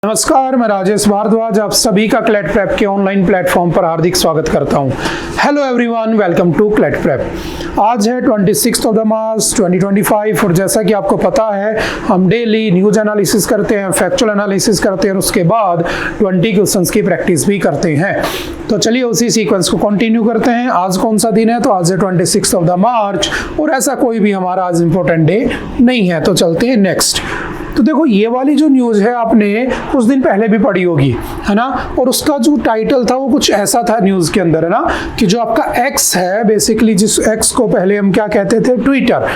नमस्कार, मैं राजेश भारद्वाज आप सभी का क्लैट प्रेप के ऑनलाइन प्लेटफॉर्म पर हार्दिक स्वागत करता हूं। Hello everyone, welcome to CLAT prep. आज है 26 मार्च 2025 और जैसा कि आपको पता है हम डेली न्यूज एनालिसिस करते हैं, फैक्चुअल एनालिसिस करते हैं और उसके बाद 20 क्वेश्चंस की प्रैक्टिस भी करते हैं। तो चलिए उसी सीक्वेंस को कंटिन्यू करते हैं। आज कौन सा दिन है? तो आज है 26 मार्च और ऐसा कोई भी हमारा आज इंपॉर्टेंट डे नहीं है। तो चलते हैं नेक्स्ट। तो देखो, ये वाली जो न्यूज़ है आपने कुछ दिन पहले भी पढ़ी होगी, है ना। और उसका जो टाइटल था वो कुछ ऐसा था न्यूज़ के अंदर, है ना, कि जो आपका एक्स है, बेसिकली जिस एक्स को पहले हम क्या कहते थे, ट्विटर,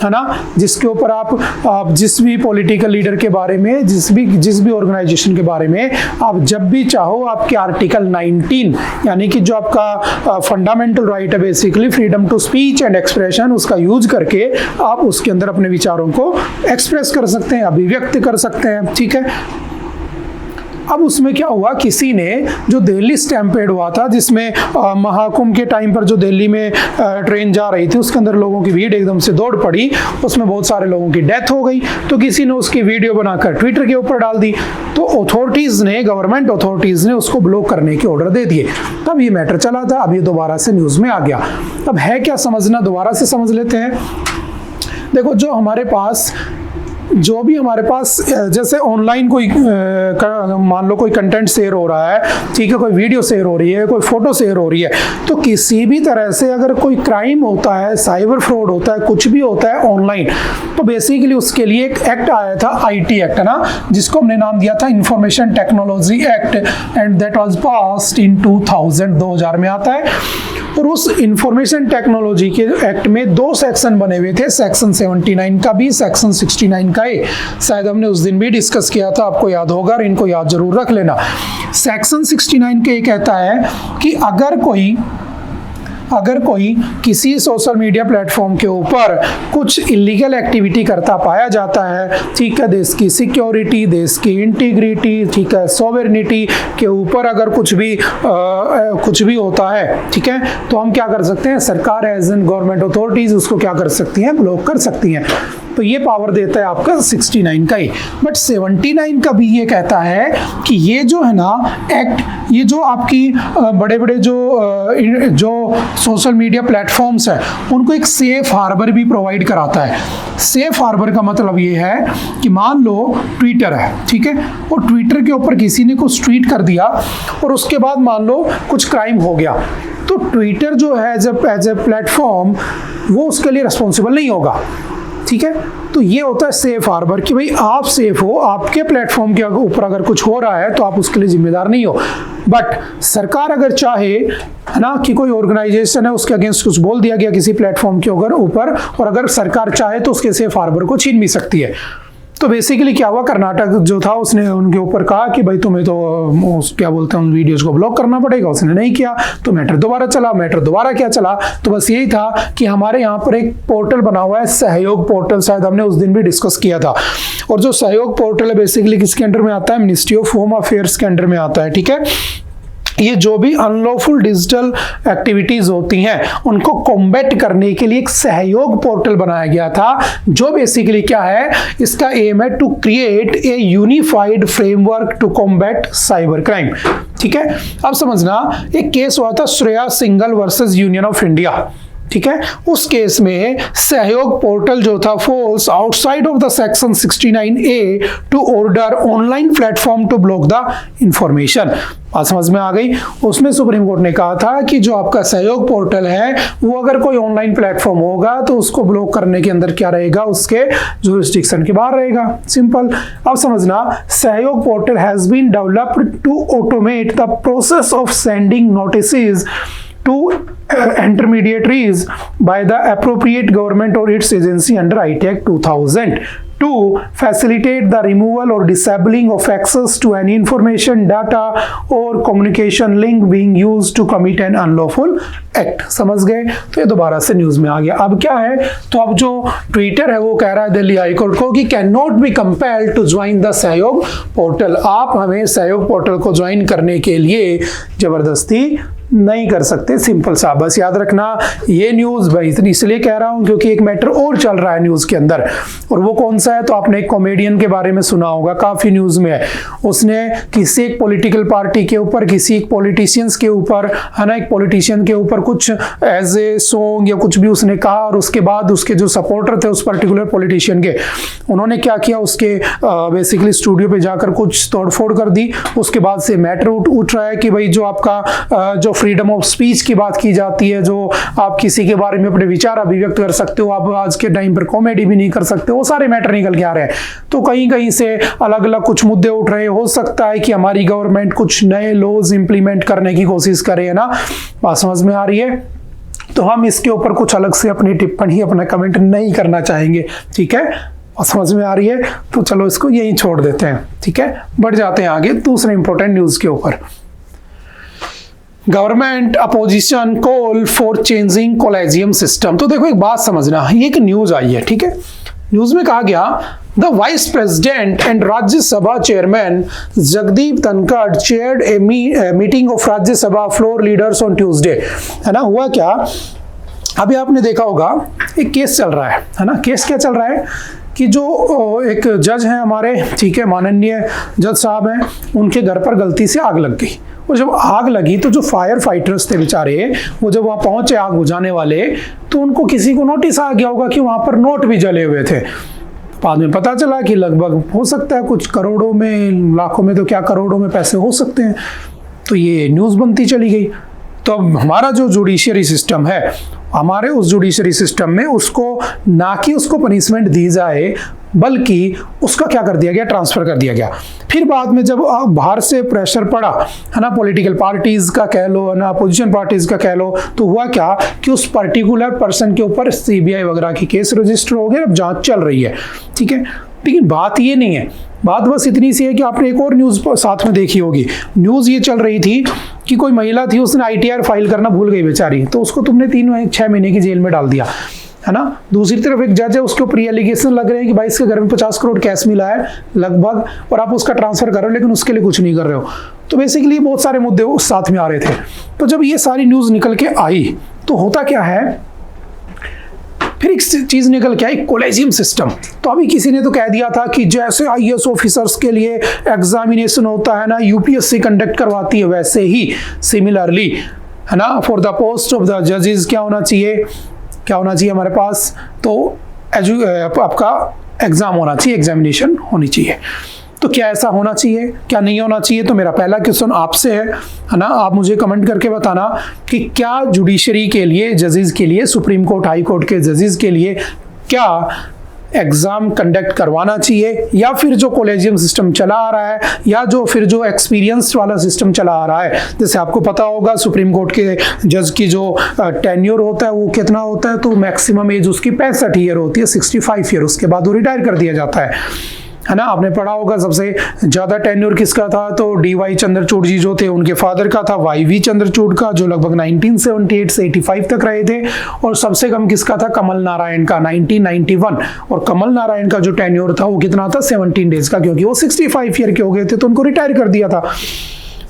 है ना, जिसके ऊपर आप जिस भी पॉलिटिकल लीडर के बारे में, जिस भी ऑर्गेनाइजेशन के बारे में आप जब भी चाहो आपके आर्टिकल 19 यानी कि जो आपका फंडामेंटल राइट है, basically freedom to speech and expression, उसका यूज करके आप उसके अंदर अपने विचारों को एक्सप्रेस कर सकते हैं, अभिव्यक्त कर सकते हैं। ठीक है। अब उसमें क्या हुआ, किसी ने जो दिल्ली स्टैम्पेड हुआ था, जिसमें महाकुंभ के टाइम पर जो दिल्ली में ट्रेन जा रही थी, उसके अंदर लोगों की भीड़ एकदम से दौड़ पड़ी, उसमें बहुत सारे लोगों की डेथ हो गई। तो किसी ने उसकी वीडियो बनाकर ट्विटर के ऊपर डाल दी, तो अथॉरिटीज़ ने, गवर्नमेंट अथॉरिटीज़ ने उसको ब्लॉक करने के ऑर्डर दे दिए। तब ये मैटर चला था, अब ये दोबारा से न्यूज़ में आ गया। अब है क्या समझना, दोबारा से समझ लेते हैं। देखो, जो भी हमारे पास जैसे ऑनलाइन कोई मान लो कोई कंटेंट शेयर हो रहा है, ठीक है, कोई वीडियो शेयर हो रही है, कोई फोटो शेयर हो रही है, तो किसी भी तरह से अगर कोई क्राइम होता है, साइबर फ्रॉड होता है, कुछ भी होता है ऑनलाइन, तो बेसिकली उसके लिए एक एक्ट आया था, आईटी एक्ट, है ना, जिसको हमने नाम दिया था information technology act, and that was passed in 2000 में आता है। और उस इंफॉर्मेशन टेक्नोलॉजी के एक्ट में दो सेक्शन बने हुए थे, सेक्शन 79 का भी, सेक्शन 69 का ही। शायद हमने उस दिन भी डिस्कस किया था, आपको याद होगा, और इनको याद जरूर रख लेना। सेक्शन 69 के ये कहता है कि अगर कोई किसी सोशल मीडिया प्लेटफॉर्म के ऊपर कुछ इलीगल एक्टिविटी करता पाया जाता है, ठीक है, देश की सिक्योरिटी, देश की इंटीग्रिटी, ठीक है, सॉवरेनिटी के ऊपर अगर कुछ भी होता है, ठीक है, तो हम क्या कर सकते हैं, सरकार एज एन गवर्नमेंट अथॉरिटीज उसको क्या कर सकती हैं, ब्लॉक कर सकती हैं। तो ये पावर देता है आपका 69 का ही। बट 79 का भी ये कहता है कि ये जो है ना एक्ट, ये जो आपकी बड़े बड़े जो सोशल मीडिया प्लेटफॉर्म्स है, उनको एक सेफ हार्बर भी प्रोवाइड कराता है। सेफ हार्बर का मतलब ये है कि मान लो ट्विटर है, ठीक है, और ट्विटर के ऊपर किसी ने कुछ ट्वीट कर दिया और उसके बाद मान लो कुछ क्राइम हो गया, तो ट्विटर जो है एज ए प्लेटफॉर्म वो उसके लिए रिस्पॉन्सिबल नहीं होगा। ठीक है। तो ये होता है सेफ हार्बर, कि भाई आप सेफ हो, आपके प्लेटफॉर्म के ऊपर अगर कुछ हो रहा है तो आप उसके लिए जिम्मेदार नहीं हो। बट सरकार अगर चाहे, है ना, कि कोई ऑर्गेनाइजेशन है उसके अगेंस्ट कुछ बोल दिया गया किसी प्लेटफॉर्म के ऊपर, और अगर सरकार चाहे तो उसके सेफ हार्बर को छीन भी सकती है। तो बेसिकली क्या हुआ, कर्नाटक जो था उसने उनके ऊपर कहा कि भाई तुम्हें तो क्या बोलते हैं उन वीडियोज को ब्लॉक करना पड़ेगा, उसने नहीं किया, तो मैटर दोबारा क्या चला, तो बस यही था कि हमारे यहाँ पर एक पोर्टल बना हुआ है, सहयोग पोर्टल, शायद हमने उस दिन भी डिस्कस किया था। और जो सहयोग पोर्टल है बेसिकली किसके अंडर में आता है, मिनिस्ट्री ऑफ होम अफेयर्स के अंडर में आता है। ठीक है। ये जो भी अनलॉफुल डिजिटल एक्टिविटीज होती हैं उनको कॉम्बैट करने के लिए एक सहयोग पोर्टल बनाया गया था, जो बेसिकली क्या है, इसका एम है to create a unified framework to combat cyber crime. ठीक है। अब समझना, एक केस हुआ था Shreya Singhal versus union of India. ठीक है। उस केस में सहयोग पोर्टल जो था falls outside of the section 69A to order online platform to block the information. बात समझ में आ गई। उसमें सुप्रीम कोर्ट ने कहा था कि जो आपका सहयोग पोर्टल है वो अगर कोई ऑनलाइन प्लेटफॉर्म होगा तो उसको ब्लॉक करने के अंदर क्या रहेगा, उसके जुरिस्डिक्शन के बाहर रहेगा। सिंपल। अब समझना, Sahyog portal has been developed to automate the process of sending notices to intermediaries by the appropriate government or its agency under IT Act 2000 to facilitate the removal or disabling of access to any information, data or communication link being used to commit an unlawful act। समझ गए। तो ये दोबारा से news में आ गया। अब क्या है, तो अब जो ट्विटर है वो कह रहा है दिल्ली हाई कोर्ट को कि can not be compelled to join the Sahyog portal. आप हमें सहयोग पोर्टल को ज्वाइन करने के लिए जबरदस्ती नहीं कर सकते। सिंपल सा, बस याद रखना ये न्यूज़ भाई इसलिए कह रहा हूँ क्योंकि एक मैटर और चल रहा है न्यूज़ के अंदर, और वो कौन सा है, तो आपने एक कॉमेडियन के बारे में सुना होगा, काफ़ी न्यूज़ में है। उसने किसी एक पॉलिटिकल पार्टी के ऊपर, किसी एक पॉलिटिशियंस के ऊपर, है ना, एक पॉलिटिशियन के ऊपर कुछ एज ए सॉन्ग या कुछ भी उसने कहा, और उसके बाद उसके जो सपोर्टर थे उस पर्टिकुलर पॉलिटिशियन के, उन्होंने क्या किया, उसके बेसिकली स्टूडियो पे जाकर कुछ तोड़फोड़ कर दी। उसके बाद से मैटर उठ रहा है कि भाई जो आपका जो फ्रीडम ऑफ स्पीच की बात की जाती है, जो आप किसी के बारे में अपने विचार अभिव्यक्त कर सकते हो, आप आज के टाइम पर कॉमेडी भी नहीं कर सकते, वो सारे मैटर निकल के आ रहे हैं। तो कहीं कहीं से अलग अलग कुछ मुद्दे उठ रहे हैं। हो सकता है कि हमारी गवर्नमेंट कुछ नए लॉज इंप्लीमेंट करने की कोशिश करे, है ना, बात समझ में आ रही है। तो हम इसके ऊपर कुछ अलग से अपनी टिप्पणी, अपना कमेंट नहीं करना चाहेंगे, ठीक है, और समझ में आ रही है। तो चलो इसको यहीं छोड़ देते हैं, ठीक है, बढ़ जाते हैं आगे दूसरे इंपॉर्टेंट न्यूज के ऊपर। Government opposition call for changing collegium system. तो देखो एक बात समझना, ये एक न्यूज आई है, ठीक है, न्यूज में कहा गया the vice president and Rajya Sabha chairman Jagdeep Dhankhar chaired a meeting of Rajya Sabha floor leaders on Tuesday. है ना, हुआ क्या, अभी आपने देखा होगा एक केस चल रहा है ना, केस क्या चल रहा है कि जो एक जज हैं हमारे, ठीक है, माननीय जज साहब हैं, उनके घर पर गलती से आग लग गई, और जब आग लगी तो जो फायर फाइटर्स थे बेचारे, वो जब वहाँ पहुंचे आग बुझाने वाले, तो उनको किसी को नोटिस आ गया होगा कि वहाँ पर नोट भी जले हुए थे। बाद में पता चला कि लगभग हो सकता है कुछ करोड़ों में, लाखों में तो क्या करोड़ों में पैसे हो सकते हैं। तो ये न्यूज़ बनती चली गई। तो अब हमारा जो जुडिशियरी सिस्टम है, हमारे उस जुडिशियरी सिस्टम में उसको ना कि उसको पनिशमेंट दी जाए, बल्कि उसका क्या कर दिया गया, ट्रांसफर कर दिया गया। फिर बाद में जब बाहर से प्रेशर पड़ा, है ना, पॉलिटिकल पार्टीज का कह लो, है ना, अपोजिशन पार्टीज का कह लो, तो हुआ क्या कि उस पर्टिकुलर पर्सन के ऊपर सीबीआई वगैरह की केस रजिस्टर हो गए, अब जांच चल रही है, ठीक है। लेकिन बात ये नहीं है, बात बस इतनी सी है कि आपने एक और न्यूज़ साथ में देखी होगी। न्यूज़ ये चल रही थी कि कोई महिला थी, उसने ITR फाइल करना भूल गई बेचारी, तो उसको तुमने 3-6 महीने की जेल में डाल दिया, है ना। दूसरी तरफ एक जज है, उसके ऊपर एलिगेशन लग रहे हैं कि भाई इसके घर में 50 करोड़ कैश मिला है लगभग, और आप उसका ट्रांसफर कर रहे हो, लेकिन उसके लिए कुछ नहीं कर रहे हो। तो बेसिकली बहुत सारे मुद्दे उस साथ में आ रहे थे। तो जब ये सारी न्यूज़ निकल के आई तो होता क्या है, फिर एक चीज निकल के आई, कॉलेजियम सिस्टम। तो अभी किसी ने तो कह दिया था कि जैसे IAS ऑफिसर्स के लिए एग्जामिनेशन होता है ना, UPSC कंडक्ट करवाती है, वैसे ही सिमिलरली, है ना, for the post of the जजेस क्या होना चाहिए हमारे पास, तो आपका एग्जाम होना चाहिए, एग्जामिनेशन होनी चाहिए। तो क्या ऐसा होना चाहिए, क्या नहीं होना चाहिए? तो मेरा पहला क्वेश्चन आपसे है ना, आप मुझे कमेंट करके बताना कि क्या जुडिशरी के लिए, जजेस के लिए, सुप्रीम कोर्ट, हाई कोर्ट के जजेस के लिए क्या एग्जाम कंडक्ट करवाना चाहिए, या फिर जो कॉलेजियम सिस्टम चला आ रहा है, या जो एक्सपीरियंस वाला सिस्टम चला आ रहा है। जैसे आपको पता होगा सुप्रीम कोर्ट के जज की जो टेन्योर होता है वो कितना होता है, तो मैक्सिमम एज उसकी 65 ईयर होती है, 65 ईयर, उसके बाद वो रिटायर कर दिया जाता है ना। आपने पढ़ा होगा सबसे ज़्यादा टेन्योर किसका था, तो DY चंद्रचूड़ जी जो थे, उनके फादर का था YV चंद्रचूड़ का, जो लगभग 1978 से 85 तक रहे थे। और सबसे कम किसका था, कमल नारायण का, 1991। और कमल नारायण का जो टेन्योर था वो कितना था, 17 डेज का, क्योंकि वो 65 ईयर के हो गए थे, तो उनको रिटायर कर दिया था।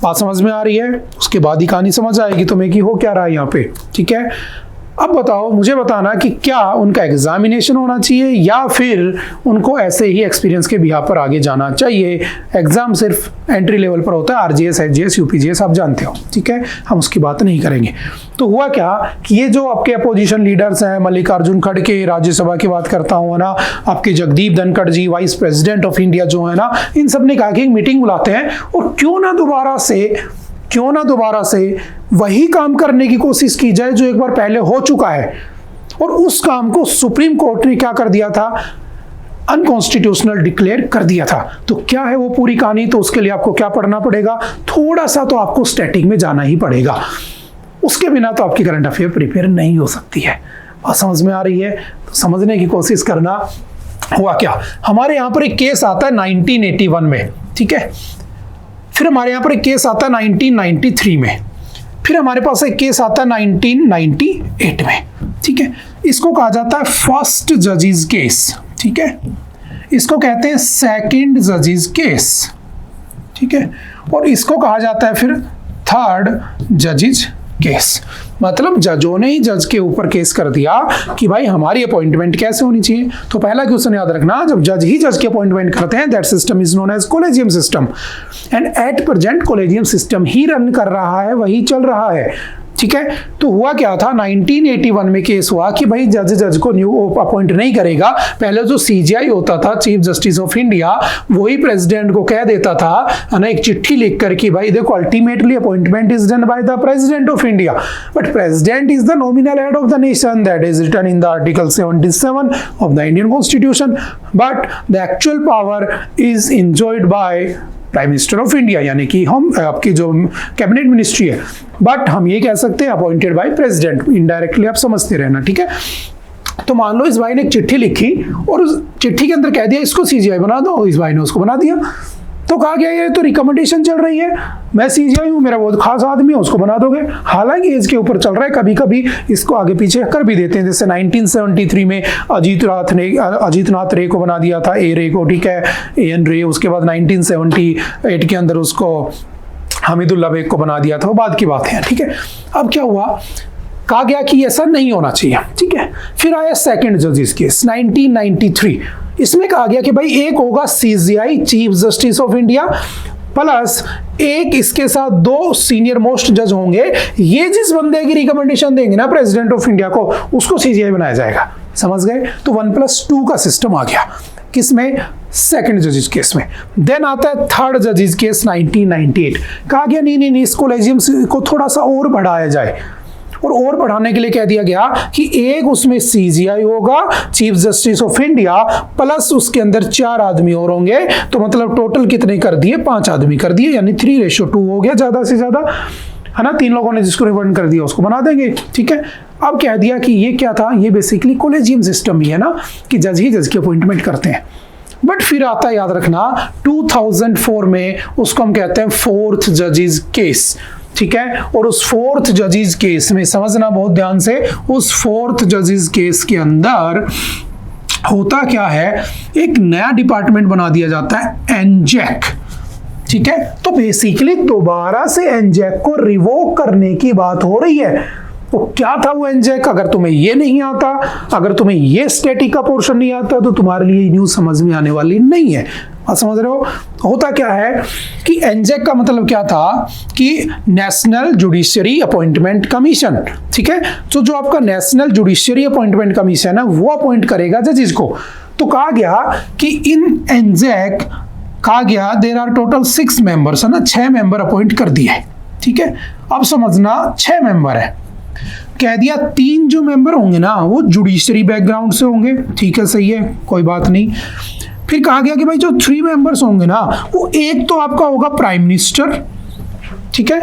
बात समझ में आ रही है? उसके बाद ही कहानी समझ आएगी तुम्हें कि हो क्या रहा है यहाँ पे, ठीक है। अब बताओ, मुझे बताना कि क्या उनका एग्जामिनेशन होना चाहिए या फिर उनको ऐसे ही एक्सपीरियंस के बिहाफ पर आगे जाना चाहिए। एग्जाम सिर्फ एंट्री लेवल पर होता है, RGS, HGS, UPGS आप जानते हो, ठीक है, हम उसकी बात नहीं करेंगे। तो हुआ क्या कि ये जो आपके अपोजिशन लीडर्स हैं, मल्लिकार्जुन खड़गे राज्यसभा की बात करता हूँ ना, आपके जगदीप धनखड़ जी वाइस प्रेसिडेंट ऑफ इंडिया जो है ना, इन सब ने कहा कि एक मीटिंग बुलाते हैं और क्यों ना दोबारा से वही काम करने की कोशिश की जाए जो एक बार पहले हो चुका है। और उस काम को सुप्रीम कोर्ट ने क्या कर दिया था, अनकॉन्स्टिट्यूशनल डिक्लेयर कर दिया था। तो क्या है वो पूरी कहानी, तो उसके लिए आपको क्या पढ़ना पड़ेगा, थोड़ा सा तो आपको स्टैटिक में जाना ही पड़ेगा, उसके बिना तो आपकी करंट अफेयर प्रिपेयर नहीं हो सकती है। बात समझ में आ रही है? तो समझने की कोशिश करना। हुआ क्या, हमारे यहाँ पर एक केस आता है 1981 में, ठीक है, फिर हमारे यहाँ पर एक केस आता है 1993 में, फिर हमारे पास एक केस आता है 1998 में, ठीक है। इसको कहा जाता है फर्स्ट जजेस केस, ठीक है, इसको कहते हैं सेकंड जजेस केस, ठीक है, और इसको कहा जाता है फिर थर्ड जजेस केस, मतलब जजों ने ही जज के ऊपर केस कर दिया कि भाई हमारी अपॉइंटमेंट कैसे होनी चाहिए। तो पहला क्वेश्चन याद रखना, जब जज ही जज की अपॉइंटमेंट करते हैं, that system is known as collegium system, and at present collegium system ही रन कर रहा है, वही चल रहा है। ठीक है, तो हुआ क्या था, 1981 में केस हुआ कि भाई जज को न्यू अपॉइंट नहीं करेगा। पहले जो सीजीआई होता था, चीफ जस्टिस ऑफ इंडिया, वही प्रेसिडेंट को कह देता था ना, एक चिट्ठी लिखकर कि भाई देखो ultimately appointment is done by the president of India, but president is the nominal head of the nation, that is written in the article 77 of the Indian constitution, but the actual power is enjoyed by prime minister of India, यानी कि हम आपकी जो cabinet ministry है, but हम ये कह सकते हैं अपॉइंटेड बाय प्रेसिडेंट, इनडायरेक्टली आप समझते रहना। ठीक है, तो मान लो इस भाई ने एक चिट्ठी लिखी और उस चिट्ठी के अंदर कह दिया इसको सीजीआई बना दो, इस भाई ने उसको बना दिया। तो कहा गया ये तो रिकमेंडेशन चल रही है, मैं सीजीआई हूँ, मेरा बहुत खास आदमी है, उसको बना दोगे। हालांकि एज के ऊपर चल रहा है, कभी कभी इसको आगे पीछे कर भी देते हैं, जैसे 1973 में अजीत नाथ रे को बना दिया था, ए रे को, ठीक है, एन रे। उसके बाद 1978 के अंदर उसको हमीदुल्ला बेग को बना दिया था, वो बाद की बात है। ठीक है, अब क्या हुआ, कहा गया कि ऐसा नहीं होना चाहिए। ठीक है, फिर आया सेकंड जजेस केस 1993, इसमें कहा गया कि भाई एक होगा CGI chief justice of India plus एक इसके साथ दो सीनियर मोस्ट जज होंगे, ये जिस बंदे की रिकमेंडेशन देंगे ना प्रेसिडेंट ऑफ इंडिया को, उसको सीजीआई बनाया जाएगा। समझ गए, तो 1+2 का सिस्टम आ गया किसमें, सेकंड जजेस केस में। देन आता है थर्ड जजेस केस 1998, कहा गया नहीं इस कोलेजियम को थोड़ा सा और बढ़ाया जाए, और बढ़ाने के लिए कह दिया गया कि एक उसमें सीजीआई होगा chief justice of India plus उसके अंदर 4 आदमी और होंगे, तो मतलब टोटल कितने कर दिए, 5 आदमी कर दिए, यानी 3:2 हो गया ज्यादा से ज्यादा, है ना। 3 लोगों ने जिसको रिकमेंड कर दिया उसको बना देंगे। ठीक है, अब कह दिया कि ये क्या था, ये बेसिकली कोलेजियम सिस्टम ही है ना, कि जज ही जज की अपॉइंटमेंट करते हैं। बट फिर आता है, याद रखना, 2004 में उसको हम कहते हैं फोर्थ जजेस केस। ठीक है, और उस फोर्थ जजेस केस में समझना बहुत ध्यान से, उस फोर्थ जजेस केस के अंदर होता क्या है, एक नया डिपार्टमेंट बना दिया जाता है, एनजैक। ठीक है, तो बेसिकली दोबारा से एनजैक को रिवोक करने की बात हो रही है। तो क्या था वो एनजैक, अगर तुम्हें ये नहीं आता, अगर तुम्हें ये स्टैटिक का पोर्शन नहीं आता, तो तुम्हारे लिए न्यूज समझ में आने वाली नहीं है। आप समझ रहे हो, होता क्या है कि एनजैक का मतलब क्या था कि नेशनल जुडिशियरी अपॉइंटमेंट कमीशन। ठीक है, तो जो आपका नेशनल जुडिशियरी अपॉइंटमेंट कमीशन है वो अपॉइंट करेगा जजेस को। तो कहा गया कि इन एनजैक, कहा गया देयर आर टोटल 6 मेंबर्स, है ना, 6 मेंबर अपॉइंट कर दिए। ठीक है, अब समझना 6 मेंबर है, कह दिया 3 जो मेंबर होंगे ना वो जुडिशियरी बैकग्राउंड से होंगे। ठीक है, सही है, कोई बात नहीं। फिर कहा गया कि भाई जो 3 मेंबर्स होंगे ना, वो एक तो आपका होगा प्राइम मिनिस्टर। ठीक है,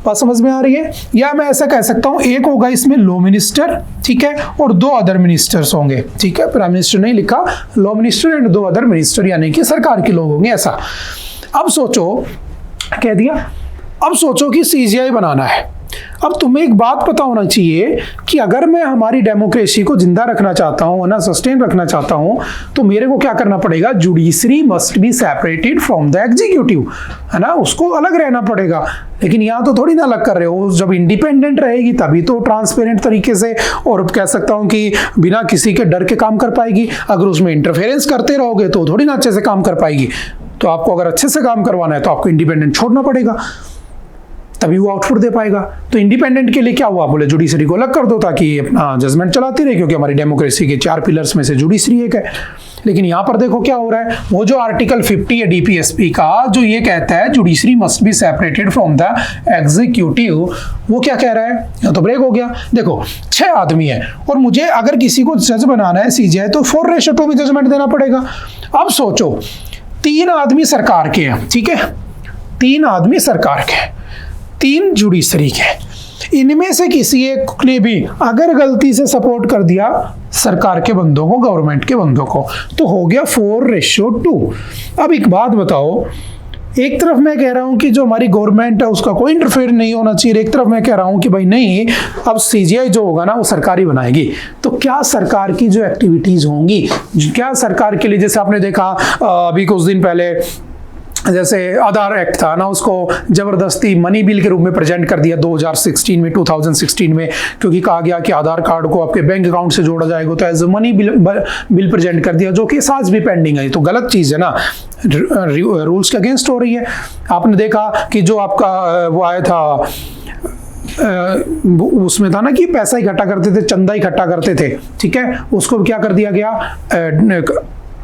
बात समझ में आ रही है, या मैं ऐसा कह सकता हूं एक होगा इसमें लॉ मिनिस्टर। ठीक है, और 2 अदर मिनिस्टर्स होंगे। ठीक है, प्राइम मिनिस्टर नहीं लिखा, law minister and 2 other minister, यानी कि सरकार के लोग होंगे ऐसा। अब सोचो, कह दिया, अब सोचो कि सीजीआई बनाना है। अब तुम्हें एक बात पता होना चाहिए कि अगर मैं हमारी डेमोक्रेसी को जिंदा रखना चाहता हूं ना, सस्टेन रखना चाहता हूं, तो मेरे को क्या करना पड़ेगा, judiciary must be separated from the executive, है ना, उसको अलग रहना पड़ेगा। लेकिन यहाँ तो थोड़ी ना अलग कर रहे हो, जब इंडिपेंडेंट रहेगी तभी तो ट्रांसपेरेंट तरीके से, और कह सकता हूँ कि बिना किसी के डर के काम कर पाएगी। अगर उसमें इंटरफेरेंस करते रहोगे तो थोड़ी ना अच्छे से काम कर पाएगी। तो आपको अगर अच्छे से काम करवाना है तो आपको इंडिपेंडेंट छोड़ना पड़ेगा, तभी वो आउटपुट दे पाएगा। तो इंडिपेंडेंट के लिए क्या हुआ, बोले जुडिशरी को अलग कर दो ताकि अपना जजमेंट चलाती रहे, क्योंकि हमारी डेमोक्रेसी के 4 पिलर्स में से जुडिशरी एक है। लेकिन यहाँ पर देखो क्या हो रहा है, वो जो आर्टिकल 50 है डीपीएसपी का, जो ये कहता है judiciary must be separated from the executive, वो क्या कह रहा है, या तो ब्रेक हो गया। देखो 6 आदमी है और मुझे अगर किसी को जज बनाना है सीजीआई, तो 4:2 में जजमेंट देना पड़ेगा। अब सोचो 3 आदमी सरकार के हैं। ठीक है, 3 आदमी सरकार के हैं, 3 जुडिशरी के, इनमें से किसी एक ने भी अगर गलती से सपोर्ट कर दिया सरकार के बंदों को, गवर्नमेंट के बंदों को, तो हो गया 4:2। अब एक बात बताओ, एक तरफ मैं कह रहा हूं कि जो हमारी गवर्नमेंट है उसका कोई इंटरफेयर नहीं होना चाहिए, एक तरफ मैं कह रहा हूं कि भाई नहीं, अब सीजीआई जो होगा ना वो सरकार ही बनाएगी। तो क्या सरकार की जो एक्टिविटीज होंगी, क्या सरकार के लिए, जैसे आपने देखा अभी कुछ दिन पहले जैसे आधार एक्ट था ना, उसको जबरदस्ती मनी बिल के रूप में प्रेजेंट कर दिया 2016 में, क्योंकि कहा गया कि आधार कार्ड को आपके बैंक अकाउंट से जोड़ा जाएगा, तो as a money bill present कर दिया, जो कि आज भी पेंडिंग है। तो गलत चीज़ है ना, रूल्स के अगेंस्ट हो रही है। आपने देखा कि जो आपका वो आया था, उसमें था ना कि पैसा इकट्ठा करते थे, चंदा इकट्ठा करते थे, ठीक है, उसको क्या कर दिया गया,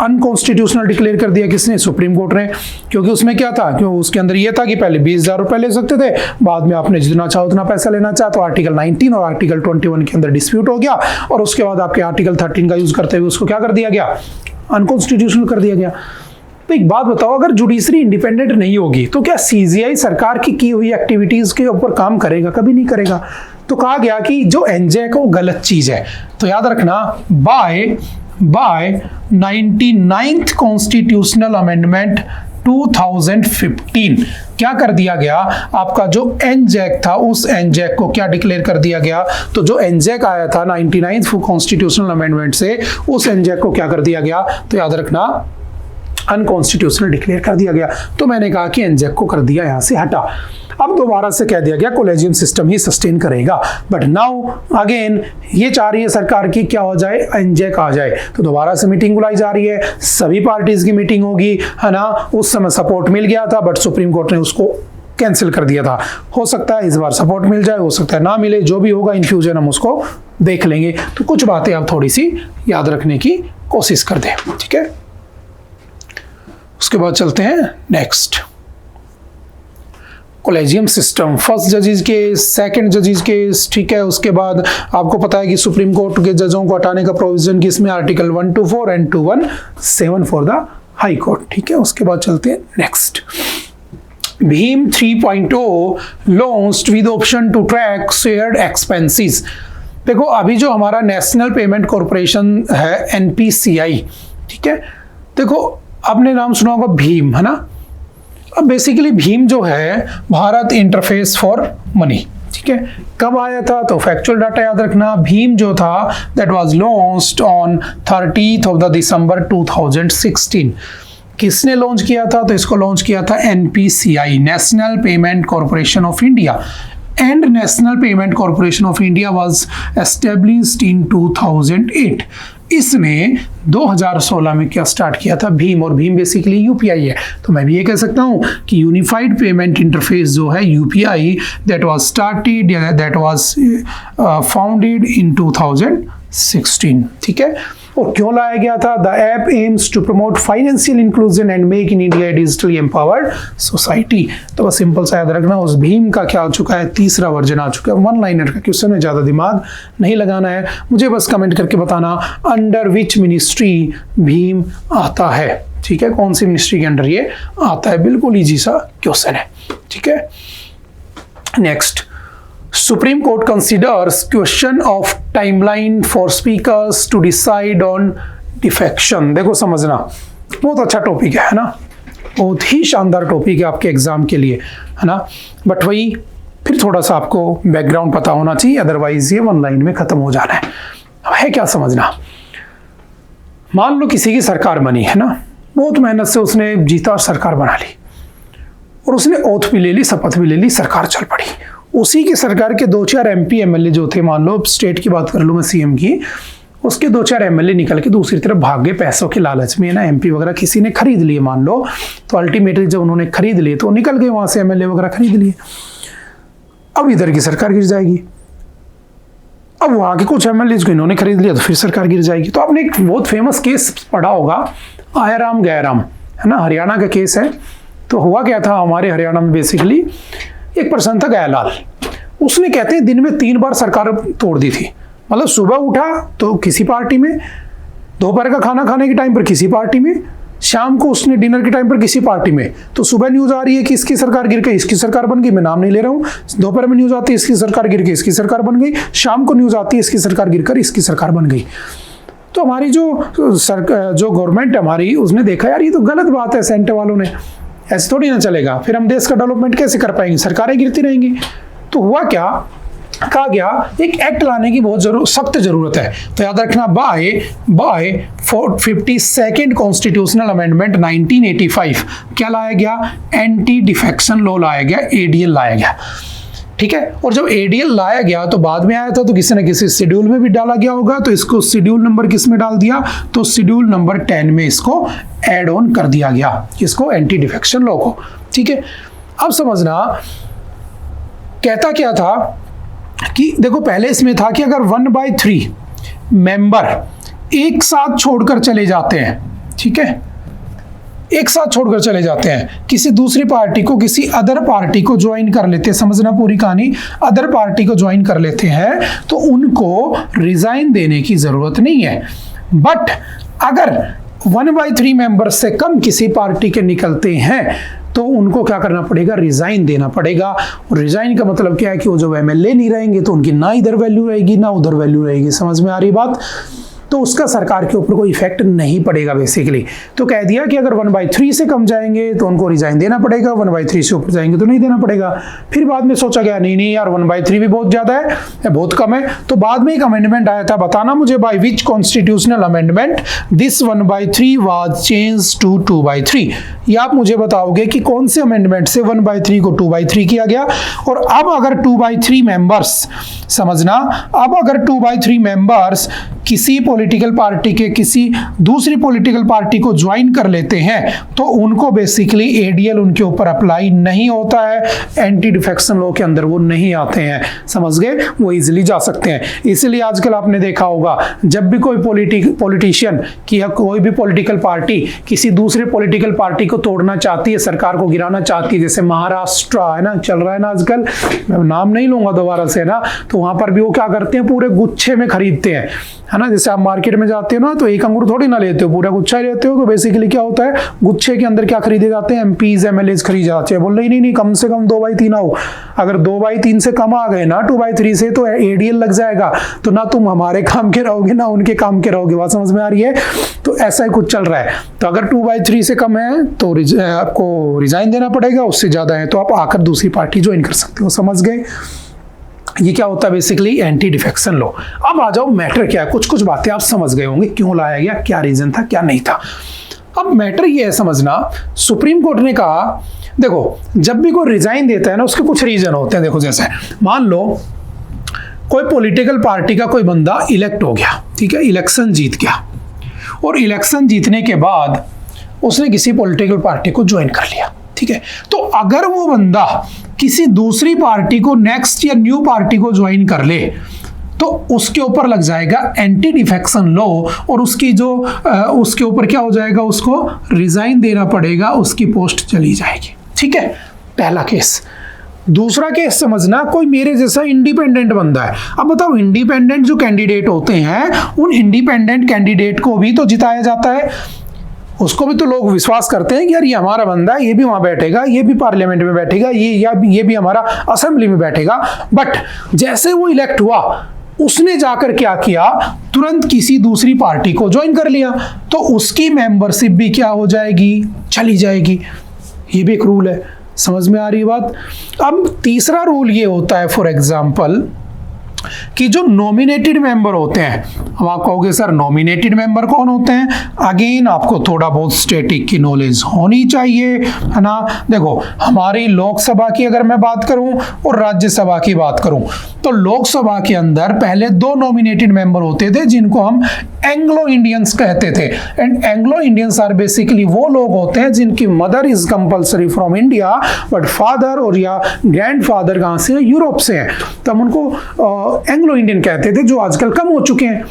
अनकॉन्स्टिट्यूशनल डिक्लेयर कर दिया। किसने? सुप्रीम कोर्ट ने। क्योंकि उसमें क्या था, क्यों उसके अंदर ये था कि पहले 20,000 रुपए ले सकते थे, बाद में आपने जितना चाहो उतना पैसा लेना चाहा, तो आर्टिकल 19 और आर्टिकल 21 के अंदर डिस्प्यूट हो गया, और उसके बाद आपके आर्टिकल 13 का यूज करते हुए उसको क्या कर दिया गया, अनकॉन्स्टिट्यूशनल कर दिया गया। तो एक बात बताओ, अगर जुडिशरी इंडिपेंडेंट नहीं होगी तो क्या सीजीआई सरकार की हुई एक्टिविटीज के ऊपर काम करेगा? कभी नहीं करेगा। तो कहा गया कि जो एनजेक है वो गलत चीज है। तो याद रखना, बाय 99th कॉन्स्टिट्यूशनल अमेंडमेंट 2015 क्या कर दिया गया, आपका जो एनजेक था उस एनजेक को क्या डिक्लेयर कर दिया गया, तो जो एनजेक आया था 99th कॉन्स्टिट्यूशनल अमेंडमेंट से, उस एनजेक को क्या कर दिया गया, तो याद रखना अनकॉन्स्टिट्यूशनल डिक्लेयर कर दिया गया। तो मैंने कहा कि एनजेक को कर दिया यहां से हटा। अब दोबारा से कह दिया गया कॉलेजियम सिस्टम ही सस्टेन करेगा, बट नाउ अगेन ये चाह रही है सरकार की क्या हो जाए, एनजेक आ जाए। तो दोबारा से मीटिंग बुलाई जा रही है, सभी पार्टीज की मीटिंग होगी, है ना। उस समय सपोर्ट मिल गया था, बट सुप्रीम कोर्ट ने उसको कैंसिल कर दिया था। हो सकता है इस बार सपोर्ट मिल जाए, हो सकता है ना मिले, जो भी होगा इन फ्यूचर हम उसको देख लेंगे। तो कुछ बातें आप थोड़ी सी याद रखने की कोशिश कर दें, ठीक है। उसके बाद चलते हैं नेक्स्ट, कॉलेजियम सिस्टम, फर्स्ट जजेस केस, सेकंड जजेस केस, ठीक है। उसके बाद आपको पता है कि सुप्रीम कोर्ट के जजों को हटाने का प्रोविजन किसमें, article 124 and 217 for the high court, ठीक है। उसके बाद चलते हैं नेक्स्ट, भीम 3.0 launched with option to track shared expenses. देखो अभी जो हमारा नेशनल पेमेंट कॉर्पोरेशन है एनपीसीआई, ठीक है, देखो आपने नाम सुना होगा भीम, है ना। अब बेसिकली भीम जो है भारत इंटरफेस फॉर मनी, ठीक है। कब आया था, तो फैक्चुअल डाटा याद रखना, भीम जो था that was launched on 30th of December 2016। किसने लॉन्च किया था, तो इसको लॉन्च किया था NPCI, national payment corporation of India, and national payment corporation of India was established in 2008। इसने 2016 में क्या स्टार्ट किया था, भीम, और भीम बेसिकली यूपीआई है। तो मैं भी ये कह सकता हूँ कि यूनिफाइड पेमेंट इंटरफेस जो है UPI, that was started, that was founded in 2016, ठीक है। और क्यों लाया गया था, the app aims to promote financial inclusion and make in India digitally empowered society. तो बस सिंपल सा याद रखना, उस भीम का क्या आ चुका है, तीसरा वर्जन आ चुका है। वन लाइनर का क्वेश्चन है, ज़्यादा दिमाग नहीं लगाना है, मुझे बस कमेंट करके बताना अंडर विच मिनिस्ट्री भीम आता है, ठीक है, कौन सी मिनिस्ट्री के अंडर ये आता है। बिल्कुल ईजी सा क्वेश्चन है, ठीक है। Next, Supreme Court considers question of timeline for speakers to decide on defection। देखो समझना, बहुत अच्छा टॉपिक है ना, बहुत ही शानदार टॉपिक है आपके एग्जाम के लिए, है ना। बट वही फिर थोड़ा सा आपको बैकग्राउंड पता होना चाहिए, अदरवाइज ये वन लाइन में खत्म हो जाना है। अब है क्या समझना, मान लो किसी की सरकार बनी, है ना, बहुत मेहनत से उसने जीता और सरकार बना ली, और उसने ओथ भी ले ली, शपथ भी ले ली, सरकार चल पड़ी। उसी की सरकार के 2-4 एमपी एमएलए जो थे, मान लो स्टेट की बात कर लूँ मैं, सीएम की, उसके 2-4 एमएलए निकल के दूसरी तरफ भाग गए पैसों के लालच में, ना एमपी वगैरह किसी ने खरीद लिए मान लो, तो अल्टीमेटली जब उन्होंने खरीद लिए तो निकल गए वहां से, एमएलए वगैरह खरीद लिए। अब इधर की सरकार गिर जाएगी, अब वहां के कुछ एमएलए को इन्होंने खरीद लिया तो फिर सरकार गिर जाएगी। तो आपने एक बहुत फेमस केस पढ़ा होगा, आयाराम गयाराम, है ना, हरियाणा का केस है। तो हुआ क्या था हमारे हरियाणा में, बेसिकली एक पर्सन था गयालाल, उसने कहते हैं दिन में 3 बार सरकार तोड़ दी थी। मतलब सुबह उठा तो किसी पार्टी में, दोपहर का खाना खाने के टाइम पर किसी पार्टी में, शाम को उसने डिनर के टाइम पर किसी पार्टी में। तो सुबह न्यूज आ रही है कि इसकी सरकार गिर गई, इसकी सरकार बन गई, मैं नाम नहीं ले रहा हूँ। दोपहर में न्यूज आती है इसकी सरकार गिर गई, इसकी सरकार बन गई। शाम को न्यूज आती है इसकी सरकार गिरकर इसकी सरकार बन गई। तो हमारी जो गवर्नमेंट है हमारी, उसने देखा यार ये तो गलत बात है, सेंटर वालों ने, ऐसे थोड़ी ना चलेगा, फिर हम देश का डेवलपमेंट कैसे कर पाएंगे, सरकारें गिरती रहेंगी। तो हुआ क्या, कहा गया एक एक्ट लाने की बहुत सख्त जरूरत है। तो याद रखना बाय 52nd कॉन्स्टिट्यूशनल अमेंडमेंट 1985 क्या लाया गया, एंटी डिफेक्शन लॉ लाया गया, एडीएल लाया गया। ठीक है, और जब एडीएल लाया गया तो बाद में आया था, तो किसी न किसी शेड्यूल में भी डाला गया होगा, तो इसको शेड्यूल नंबर किस में डाल दिया, तो शेड्यूल नंबर 10 में इसको ऐड ऑन कर दिया गया, इसको एंटी डिफेक्शन लॉ को। ठीक है, अब समझना कहता क्या था कि देखो पहले इसमें था कि अगर 1/3 मेंबर एक साथ छोड़कर चले जाते हैं, ठीक है, एक साथ छोड़कर चले जाते हैं, किसी दूसरी पार्टी को, किसी अदर पार्टी को ज्वाइन कर लेते हैं, समझना पूरी कहानी, अदर पार्टी को ज्वाइन कर लेते हैं, तो उनको रिजाइन देने की जरूरत नहीं है। बट अगर 1/3 मेंबर से कम किसी पार्टी के निकलते हैं तो उनको क्या करना पड़ेगा, रिजाइन देना पड़ेगा। और रिजाइन का मतलब क्या है कि वो जो एमएलए नहीं रहेंगे तो उनकी ना इधर वैल्यू रहेगी ना उधर वैल्यू रहेगी। समझ में आ रही बात? तो उसका सरकार के ऊपर कोई इफेक्ट नहीं पड़ेगा बेसिकली। तो कह दिया कि अगर 1/3 से कम जाएंगे तो उनको रिजाइन देना पड़ेगा, 1/3 से ऊपर जाएंगे तो नहीं देना पड़ेगा। फिर बाद में सोचा गया नहीं यार 1/3 भी बहुत ज्यादा है या बहुत कम है, तो बाद में एक अमेंडमेंट आया था, बताना मुझे by which constitutional amendment this 1/3 was change to 2/3। ये आप मुझे बताओगे कि कौन से अमेंडमेंट से 1/3 को 2/3 किया गया। और अब अगर 2/3 मेंबर्स, समझना, अब अगर 2/3 मेंबर्स किसी पॉलिटिकल पार्टी के किसी दूसरी पॉलिटिकल पार्टी को ज्वाइन कर लेते हैं तो उनको बेसिकली एडीएल उनके ऊपर अप्लाई नहीं होता है, एंटी डिफेक्शन लॉ के अंदर वो नहीं आते हैं। समझ गए? वो इजीली जा सकते हैं। इसलिए आजकल आपने देखा होगा जब भी कोई पॉलिटिशियन की या कोई भी पॉलिटिकल पार्टी किसी दूसरे पॉलिटिकल पार्टी को तोड़ना चाहती है, सरकार को गिराना चाहती है, जैसे महाराष्ट्र है ना, चल रहा है ना आजकल, मैं नाम नहीं लूंगा दोबारा से ना, तो वहां पर भी वो क्या करते हैं, पूरे गुच्छे में खरीदते हैं, है ना। जैसे आप मार्केट में जाते हो ना तो एक अंगूर थोड़ी ना लेते हो, पूरा गुच्छा लेते हो। तो बेसिकली क्या होता है, गुच्छे के अंदर क्या खरीदे जाते हैं, एमपीज एमएलएज खरीदे जाते हैं। बोल रहे नहीं कम से कम 2/3 आओ। अगर 2/3 से कम आ गए ना 2/3 से तो एडीएल लग जाएगा, तो ना तुम हमारे काम के रहोगे ना उनके काम के रहोगे। बात समझ में आ रही है? तो ऐसा ही कुछ चल रहा है। तो अगर 2/3 से कम है तो आपको रिजाइन देना पड़ेगा, उससे ज्यादा है तो आप आकर दूसरी पार्टी ज्वाइन कर सकते हो। समझ गए? ये क्या होता है बेसिकली, एंटी डिफेक्शन लॉ। अब आ जाओ मैटर क्या है, कुछ कुछ बातें आप समझ गए होंगे क्यों लाया गया, क्या रीजन था क्या नहीं था। अब मैटर ये है समझना, सुप्रीम कोर्ट ने कहा देखो जब भी कोई रिजाइन देता है ना उसके कुछ रीजन होते हैं। देखो जैसे मान लो कोई पॉलिटिकल पार्टी का कोई बंदा इलेक्ट हो गया, ठीक है, इलेक्शन जीत गया, और इलेक्शन जीतने के बाद उसने किसी पॉलिटिकल पार्टी को ज्वाइन कर लिया, ठीक है। तो अगर वो बंदा किसी दूसरी पार्टी को नेक्स्ट या न्यू पार्टी को ज्वाइन कर ले तो उसके ऊपर लग जाएगा एंटी डिफेक्शन लॉ, और उसकी जो उसके ऊपर क्या हो जाएगा, उसको रिजाइन देना पड़ेगा, उसकी पोस्ट चली जाएगी। ठीक है, पहला केस। दूसरा केस समझना, कोई मेरे जैसा इंडिपेंडेंट बंदा है। अब बताओ इंडिपेंडेंट जो कैंडिडेट होते हैं उन इंडिपेंडेंट कैंडिडेट को भी तो जिताया जाता है, उसको भी तो लोग विश्वास करते हैं कि यार ये हमारा बंदा है, ये भी वहां बैठेगा, ये भी पार्लियामेंट में बैठेगा, ये भी हमारा असेंबली में बैठेगा। बट जैसे वो इलेक्ट हुआ उसने जाकर क्या किया, तुरंत किसी दूसरी पार्टी को ज्वाइन कर लिया, तो उसकी मेंबरशिप भी क्या हो जाएगी, चली जाएगी। ये भी एक रूल है। समझ में आ रही बात? अब तीसरा रूल ये होता है फॉर एग्जाम्पल कि जो नॉमिनेटेड मेंबर होते हैं, अब आप कहोगे सर नॉमिनेटेड मेंबर कौन होते हैं, अगेन आपको थोड़ा बहुत स्टैटिक की नॉलेज होनी चाहिए, है ना। देखो हमारी लोकसभा की अगर मैं बात करूं और राज्यसभा की बात करूं तो लोकसभा के अंदर पहले 2 नॉमिनेटेड मेंबर होते थे जिनको हम एंग्लो इंडियंस कहते थे। And Anglo Indians are basically वो लोग होते हैं जिनकी mother is compulsory from India but father और या ग्रैंडफादर कहां से, यूरोप से है, तो हम उनको एंग्लो इंडियन कहते थे, जो आजकल कम हो चुके हैं।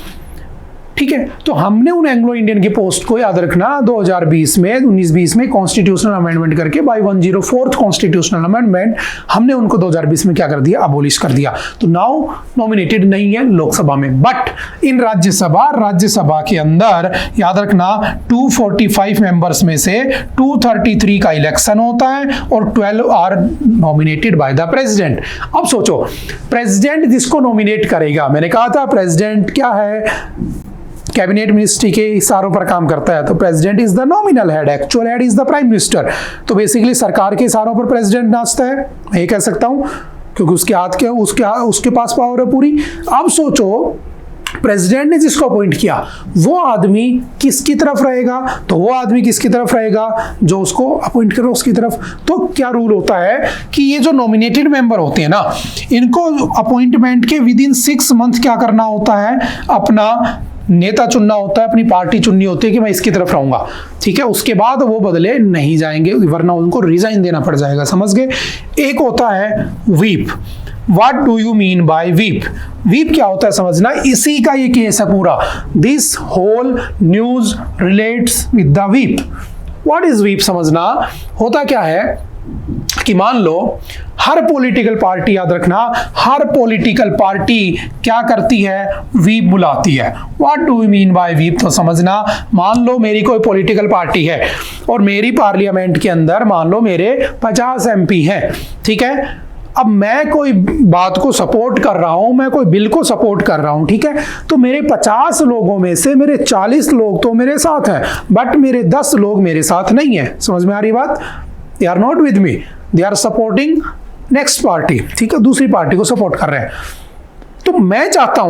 ठीक है, तो हमने उन एंग्लो इंडियन की पोस्ट को याद रखना 2020 में 19-20 में कॉन्स्टिट्यूशनल अमेंडमेंट करके बाय 104th कॉन्स्टिट्यूशनल अमेंडमेंट हमने उनको 2020 में क्या कर दिया, अबोलिश कर दिया। तो नाउ नॉमिनेटेड नहीं है लोकसभा में, बट इन राज्यसभा के अंदर याद रखना 245 मेंबर्स में से 233 का इलेक्शन होता है और 12 are nominated by the president. अब सोचो प्रेसिडेंट जिसको नॉमिनेट करेगा, मैंने कहा था प्रेसिडेंट क्या है, कैबिनेट मिनिस्ट्री के इशारों पर काम करता है, तो president is the nominal head, actual head is the prime minister. तो बेसिकली सरकार के इशारों पर प्रेसिडेंट नाचता है, मैं ये कह सकता हूं। क्योंकि उसके हाथ के उसके पास पावर है पूरी। अब सोचो प्रेसिडेंट ने जिसको अपॉइंट किया वो आदमी किसकी तरफ रहेगा, तो वो आदमी किसकी तरफ रहेगा, जो उसको अपॉइंट करे उसकी तरफ। तो क्या रूल होता है कि ये जो नॉमिनेटेड मेंबर होते हैं ना, इनको अपॉइंटमेंट के विद इन 6 मंथ क्या करना होता है, अपना नेता चुनना होता है, अपनी पार्टी चुननी होती है कि मैं इसकी तरफ रहूंगा, ठीक है। उसके बाद वो बदले नहीं जाएंगे, वरना उनको रिजाइन देना पड़ जाएगा, समझ गए। एक होता है whip. What do you mean by whip? Whip क्या होता है समझना, इसी का ये केस है पूरा। This whole news relates with the whip. What is whip समझना, होता क्या है कि मान लो हर पॉलिटिकल पार्टी, याद रखना, हर पॉलिटिकल पार्टी क्या करती है, व्हीप बुलाती है। What do you mean bye whip, तो समझना, मान लो मेरी कोई पॉलिटिकल पार्टी है और मेरी पार्लियामेंट के अंदर मान लो मेरे 50 MP हैं, ठीक है। अब मैं कोई बात को सपोर्ट कर रहा हूं, मैं कोई बिल को सपोर्ट कर रहा हूं, ठीक है, तो मेरे 50 लोगों में से मेरे 40 लोग तो मेरे साथ हैं, बट मेरे 10 लोग मेरे साथ नहीं है। समझ में आ रही बात, they are not with me, they are supporting next party, ठीक है, दूसरी पार्टी को सपोर्ट कर रहे हैं। तो मैं चाहता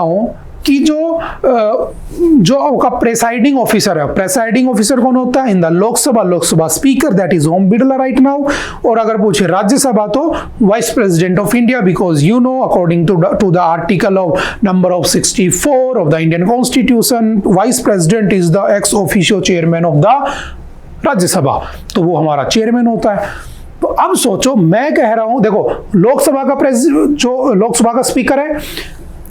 हूं कि जो का प्रेसाइडिंग ऑफिसर है, प्रेसाइडिंग ऑफिसर कौन होता है in the Lok Sabha speaker, that is Om Birla right now. और अगर पूछे राज्यसभा तो vice president of India, because you know according to the article of number of 64 of the Indian constitution, vice president is the ex officio chairman of the Rajya Sabha, तो वो हमारा chairman होता है। तो अब सोचो, मैं कह रहा हूं, देखो लोकसभा का जो लोकसभा का स्पीकर है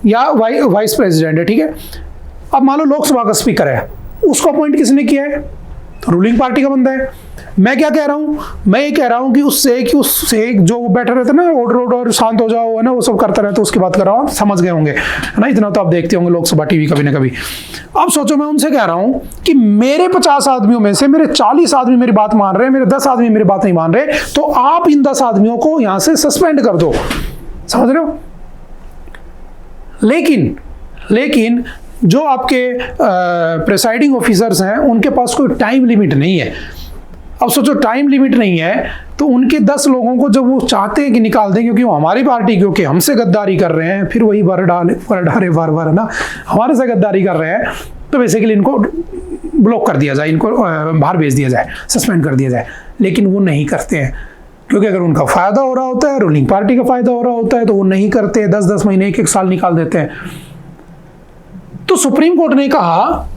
या वाइस प्रेसिडेंट है, ठीक है। अब मान लो लोकसभा का स्पीकर है, उसको अपॉइंट किसने किया है, तो रूलिंग पार्टी का बंदा है। मैं क्या कह रहा हूं, मैं ये कह रहा हूं कि उससे जो बैठा रहता है ना, ऑर्डर शांत हो जाओ, है ना, वो सब करता रहता है, उसकी बात कर रहा हूं, समझ गए होंगे, है ना, इतना तो आप देखते होंगे लोकसभा टीवी कभी ना कभी। अब सोचो, मैं उनसे कह रहा हूं कि मेरे 50 आदमियों में से मेरे 40 आदमी मेरी बात मान रहे हैं, मेरे 10 आदमी मेरी बात नहीं मान रहे, तो आप इन 10 आदमियों को यहां से सस्पेंड कर दो, समझ रहे हो। लेकिन जो आपके प्रेसाइडिंग ऑफिसर्स हैं, उनके पास कोई टाइम लिमिट नहीं है। अब सोचो, टाइम लिमिट नहीं है तो उनके 10 लोगों को जब वो चाहते हैं कि निकाल दें, क्योंकि वो हमारी पार्टी, क्योंकि हमसे गद्दारी कर रहे हैं, फिर वही वर डारे बार ना, हमारे से गद्दारी कर रहे हैं, तो बेसिकली इनको ब्लॉक कर दिया जाए, इनको बाहर भेज दिया जाए, सस्पेंड कर दिया जाए। लेकिन वो नहीं करते हैं, क्योंकि अगर उनका फायदा हो रहा होता है, रूलिंग पार्टी का फायदा हो रहा होता है, तो वो नहीं करते, 10-10 महीने, 1-1 साल निकाल देते हैं। तो सुप्रीम कोर्ट ने कहा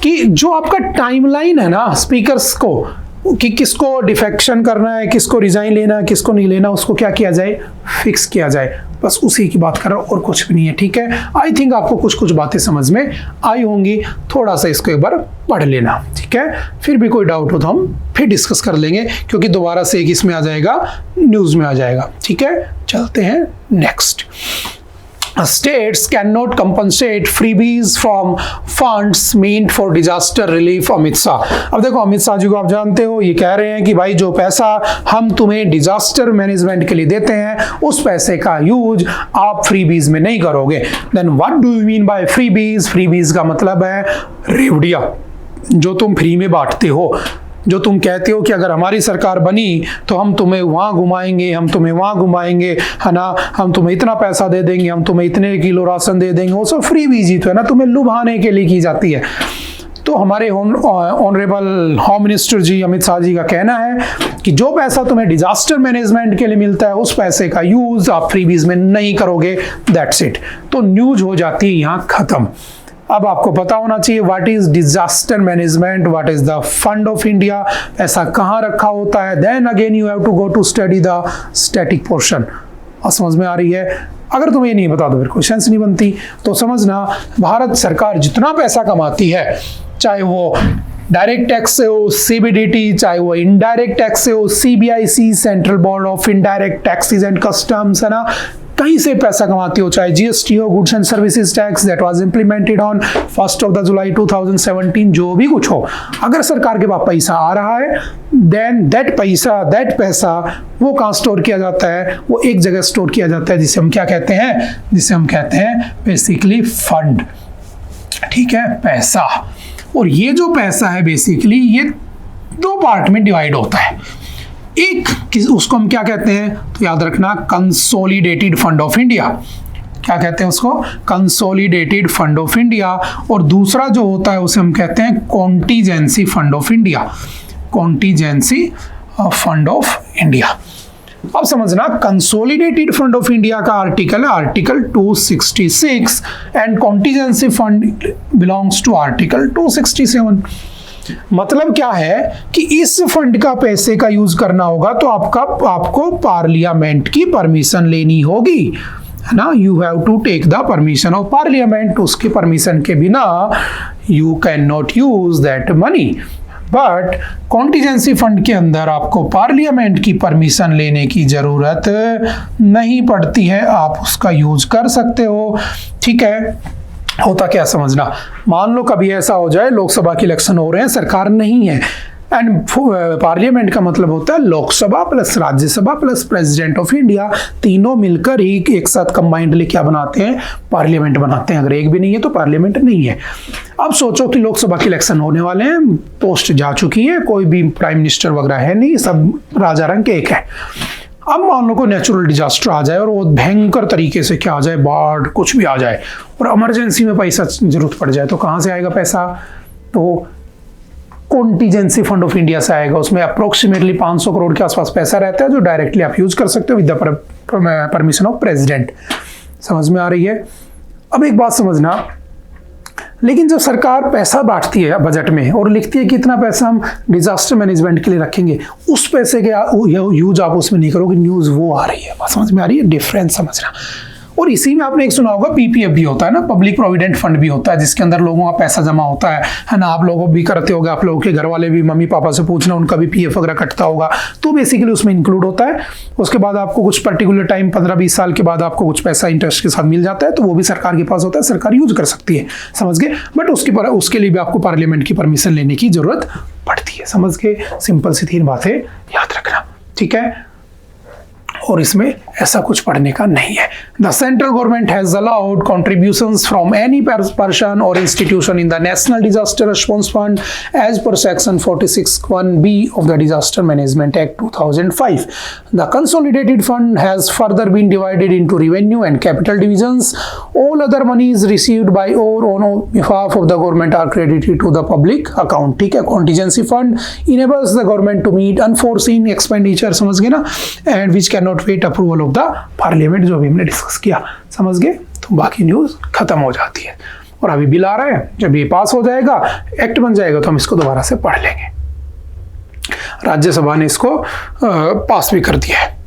कि जो आपका टाइमलाइन है ना स्पीकर्स को, कि किसको डिफेक्शन करना है, किसको रिजाइन लेना है, किसको नहीं लेना, उसको क्या किया जाए, फिक्स किया जाए। बस उसी की बात कर रहा हूं, और कुछ भी नहीं है, ठीक है। आई थिंक आपको कुछ बातें समझ में आई होंगी, थोड़ा सा इसको एक बार पढ़ लेना, ठीक है। फिर भी कोई डाउट हो तो हम फिर डिस्कस कर लेंगे, क्योंकि दोबारा से एक इसमें आ जाएगा, न्यूज में आ जाएगा, ठीक है। चलते हैं next. States cannot compensate freebies from funds meant for disaster relief, Amit Shah. अब देखो, अमित शाह जी को आप जानते हो, ये कह रहे हैं कि भाई जो पैसा हम तुम्हें डिजास्टर मैनेजमेंट के लिए देते हैं, उस पैसे का यूज आप फ्रीबीज में नहीं करोगे। Then what do you mean by freebies? Freebies का मतलब है रेवड़िया, जो तुम फ्री में बांटते हो, जो तुम कहते हो कि अगर हमारी सरकार बनी तो हम तुम्हें वहाँ घुमाएंगे, हम तुम्हें वहाँ घुमाएंगे, है ना, हम तुम्हें इतना पैसा दे देंगे, हम तुम्हें इतने किलो राशन दे देंगे, वो सब फ्री बीजी तो है ना, तुम्हें लुभाने के लिए की जाती है। तो हमारे ऑनरेबल होम मिनिस्टर जी अमित शाह जी का कहना है कि जो पैसा तुम्हें डिजास्टर मैनेजमेंट के लिए मिलता है, उस पैसे का यूज आप फ्रीबीज में नहीं करोगे, दैट्स इट। तो न्यूज हो जाती है यहाँ खत्म। अब आपको पता होना चाहिए what is disaster management, what is the fund of India, ऐसा कहाँ रखा होता है। Then again you have to go to study the static portion. और समझ में आ रही है? अगर तुम्हें ये नहीं बता दो फिर कोई सेंस नहीं बनती। तो समझना, भारत सरकार जितना पैसा कमाती है, चाहे वो डायरेक्ट टैक्स से हो सीबीडीटी, चाहे वो इनडायरेक्ट टैक्स से हो CBIC, central board of indirect taxes and customs, है ना, कहीं से पैसा कमाती हो, चाहे जीएसटी हो, goods and services tax that was implemented on 1 जुलाई 2017, जो भी कुछ हो, अगर सरकार के पास पैसा आ रहा है, देन दैट पैसा वो कहाँ स्टोर किया जाता है? वो एक जगह स्टोर किया जाता है, जिसे हम क्या कहते हैं? जिसे हम कहते हैं बेसिकली फंड, ठीक है, पैसा। और ये जो पैसा है बेसिकली ये 2 पार्ट में डिवाइड होता है। उसको हम क्या कहते हैं, तो याद रखना कंसोलिडेटेड फंड ऑफ इंडिया। क्या कहते हैं उसको, कंसोलिडेटेड फंड ऑफ इंडिया। और दूसरा जो होता है उसे हम कहते हैं contingency fund of India, contingency fund of India. अब समझना कंसोलिडेटेड फंड ऑफ इंडिया का आर्टिकल है article 266 and contingency fund belongs to article 267। मतलब क्या है कि इस फंड का पैसे का यूज करना होगा तो आपको पार्लियामेंट की परमिशन लेनी होगी, है ना। You have to take the permission of parliament. उसके परमिशन के बिना you can not use that money. But contingency fund के अंदर आपको पार्लियामेंट की परमिशन लेने की जरूरत नहीं पड़ती है, आप उसका यूज कर सकते हो, ठीक है। होता क्या समझना, मान लो कभी ऐसा हो जाए लोकसभा के इलेक्शन हो रहे हैं, सरकार नहीं है, एंड पार्लियामेंट का मतलब होता है Lok Sabha plus Rajya Sabha plus president of India, तीनों मिलकर ही एक साथ कंबाइंडली क्या बनाते हैं, पार्लियामेंट बनाते हैं। अगर एक भी नहीं है तो पार्लियामेंट नहीं है। अब सोचो कि लोकसभा के इलेक्शन होने वाले हैं, पोस्ट जा चुकी है, कोई भी प्राइम मिनिस्टर वगैरह है नहीं, सब राजा रंग के एक है। अब मान लो कोई नेचुरल डिजास्टर आ जाए और वो भयंकर तरीके से क्या आ जाए, बाढ़ कुछ भी आ जाए, और इमरजेंसी में पैसा जरूरत पड़ जाए, तो कहाँ से आएगा पैसा, तो कॉन्टीजेंसी फंड ऑफ इंडिया से आएगा। उसमें अप्रोक्सीमेटली 500 करोड़ के आसपास पैसा रहता है जो डायरेक्टली आप यूज कर सकते हो with the permission of president. समझ में आ रही है। अब एक बात समझना, लेकिन जब सरकार पैसा बांटती है बजट में और लिखती है कि इतना पैसा हम डिजास्टर मैनेजमेंट के लिए रखेंगे, उस पैसे के यूज आप उसमें नहीं करोगे, न्यूज वो आ रही है। बात समझ में आ रही है, डिफरेंस समझना। और इसी में आपने एक सुना होगा पीपीएफ भी होता है ना, पब्लिक प्रोविडेंट फंड भी होता है, जिसके अंदर लोगों का पैसा जमा होता है ना। आप लोगों भी करते होगे, आप लोगों के घर वाले भी, मम्मी पापा से पूछना, उनका भी पीएफ वगैरह कटता होगा, तो बेसिकली उसमें इंक्लूड होता है। उसके बाद आपको कुछ पर्टिकुलर टाइम 15-20 साल के बाद आपको कुछ पैसा इंटरेस्ट के साथ मिल जाता है, तो वो भी सरकार के पास होता है, सरकार यूज कर सकती है। समझ गए। बट उसके लिए भी आपको पार्लियामेंट की परमिशन लेने की जरूरत पड़ती है। समझ गए। सिंपल सी 3 बातें याद रखना, ठीक है। और इसमें ऐसा कुछ पढ़ने का नहीं है। The central government has allowed contributions from any person or institution in the national disaster response fund as per section 46(1)(b of the disaster management act 2005. The consolidated fund has further been divided into revenue and capital divisions. All other monies received by or on behalf of the government are credited to the public account. ठीक है। Contingency fund enables the government to meet unforeseen expenditure, समझ गए ना, and which can not wait approval of the parliament, जो भी हमने discuss किया। समझ गए। तो बाकी न्यूज खत्म हो जाती है। और अभी बिल आ रहा है, जब ये पास हो जाएगा, एक्ट बन जाएगा, तो हम इसको दोबारा से पढ़ लेंगे। राज्यसभा ने इसको पास भी कर दिया है।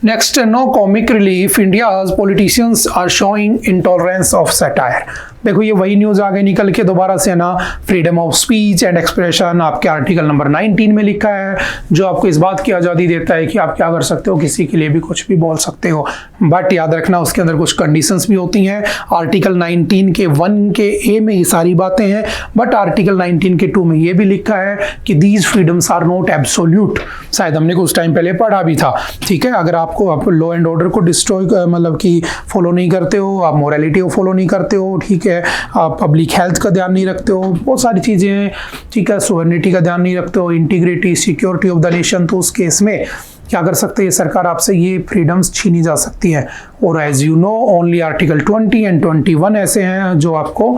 Next, no comic relief, India's politicians are showing intolerance of satire. देखो ये वही न्यूज आगे निकल के दोबारा से ना, freedom of speech and expression आपके आर्टिकल नंबर 19 में लिखा है, जो आपको इस बात की आज़ादी देता है कि आप क्या कर सकते हो, किसी के लिए भी कुछ भी बोल सकते हो। बट याद रखना उसके अंदर कुछ कंडीशंस भी होती हैं। आर्टिकल 19 के 1 के ए में ये सारी बातें हैं, बट आर्टिकल 19 के 2 में ये भी लिखा है कि these freedoms are not absolute. शायद हमने कुछ टाइम पहले पढ़ा भी था। ठीक है। अगर आप लॉ एंड ऑर्डर को डिस्ट्रॉय मतलब कि फॉलो नहीं करते हो, आप मोरालिटी को फॉलो नहीं करते हो, ठीक है, आप पब्लिक हेल्थ का ध्यान नहीं रखते हो, बहुत सारी चीज़ें हैं, ठीक है, सोवरेनिटी का ध्यान नहीं रखते हो, integrity security of the nation, तो उस केस में क्या कर सकते हैं, सरकार आपसे ये फ्रीडम्स छीनी जा सकती है। और as you know only article 20 and 21 ऐसे हैं जो आपको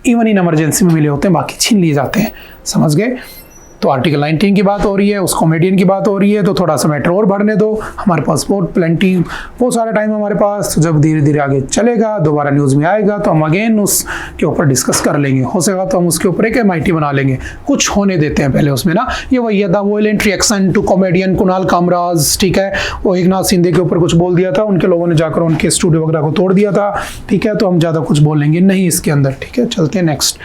इवन इन इमरजेंसी में मिले होते हैं, बाकी छीन लिए जाते हैं। समझ गए। तो आर्टिकल 19 की बात हो रही है, उस कॉमेडियन की बात हो रही है, तो थोड़ा सा मैटर और बढ़ने दो। हमारे पास बहुत प्लेंटी, बहुत सारा टाइम हमारे पास, तो जब धीरे धीरे आगे चलेगा, दोबारा न्यूज़ में आएगा, तो हम अगेन उसके ऊपर डिस्कस कर लेंगे। हो सकेगा तो हम उसके ऊपर एक MIT बना लेंगे। कुछ होने देते हैं पहले उसमें ना। ये वही है, the violent reaction to comedian Kunal Kamraj, ठीक है, वो एकनाथ शिंदे के ऊपर कुछ बोल दिया था, उनके लोगों ने जाकर उनके स्टूडियो वगैरह को तोड़ दिया था। ठीक है। तो हम ज़्यादा कुछ बोलेंगे नहीं इसके अंदर। ठीक है। चलते हैं next,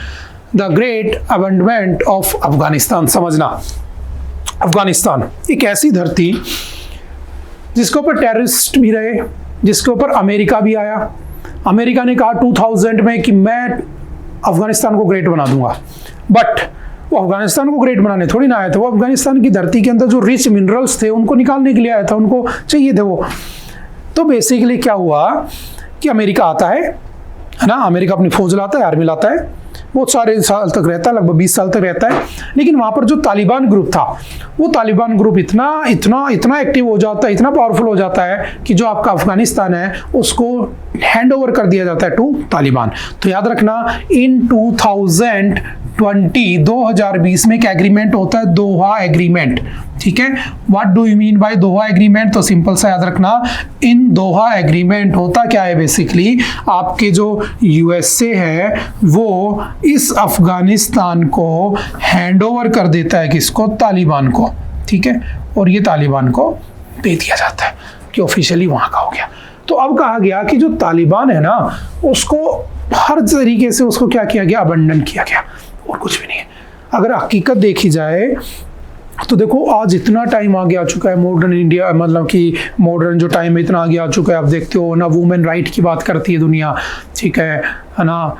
the great abandonment of Afghanistan. समझना, अफगानिस्तान एक ऐसी धरती जिसके ऊपर टेररिस्ट भी रहे, जिसके ऊपर अमेरिका भी आया। अमेरिका ने कहा 2000 में कि मैं अफगानिस्तान को ग्रेट बना दूंगा, बट वो अफगानिस्तान को ग्रेट बनाने थोड़ी ना आया था। वो अफगानिस्तान की धरती के अंदर जो रिच मिनरल्स थे उनको निकालने के लिए आया था, उनको चाहिए थे वो। तो बेसिकली क्या हुआ कि अमेरिका आता है ना, अमेरिका अपनी फौज लाता है, आर्मी लाता है, बहुत सारे साल तक रहता है, लगभग 20 साल तक रहता है। लेकिन वहाँ पर जो तालिबान ग्रुप था, वो तालिबान ग्रुप इतना इतना इतना एक्टिव हो जाता है, इतना पावरफुल हो जाता है कि जो आपका अफगानिस्तान है उसको हैंड ओवर कर दिया जाता है टू तालिबान। तो याद रखना, इन 2020 में एक एग्रीमेंट होता है, दोहा एग्रीमेंट। ठीक है, what do you mean bye Doha agreement? तो सिंपल सा याद रखना, इन दोहा एग्रीमेंट होता क्या है, बेसिकली आपके जो यूएसए है वो इस अफगानिस्तान को हैंड ओवर कर देता है, किसको? तालिबान को। ठीक है, और ये तालिबान को दे दिया जाता है कि ऑफिशियली वहां का हो गया। तो अब कहा गया कि जो तालिबान है ना, उसको हर तरीके से उसको क्या किया गया? अबंडन किया गया, और कुछ भी नहीं है। अगर हकीकत देखी जाए तो देखो, आज इतना टाइम आगे आ चुका है, मॉडर्न इंडिया, मतलब कि मॉडर्न जो टाइम है इतना आगे आ चुका है। आप देखते हो ना, वुमेन राइट की बात करती है दुनिया, ठीक है ना।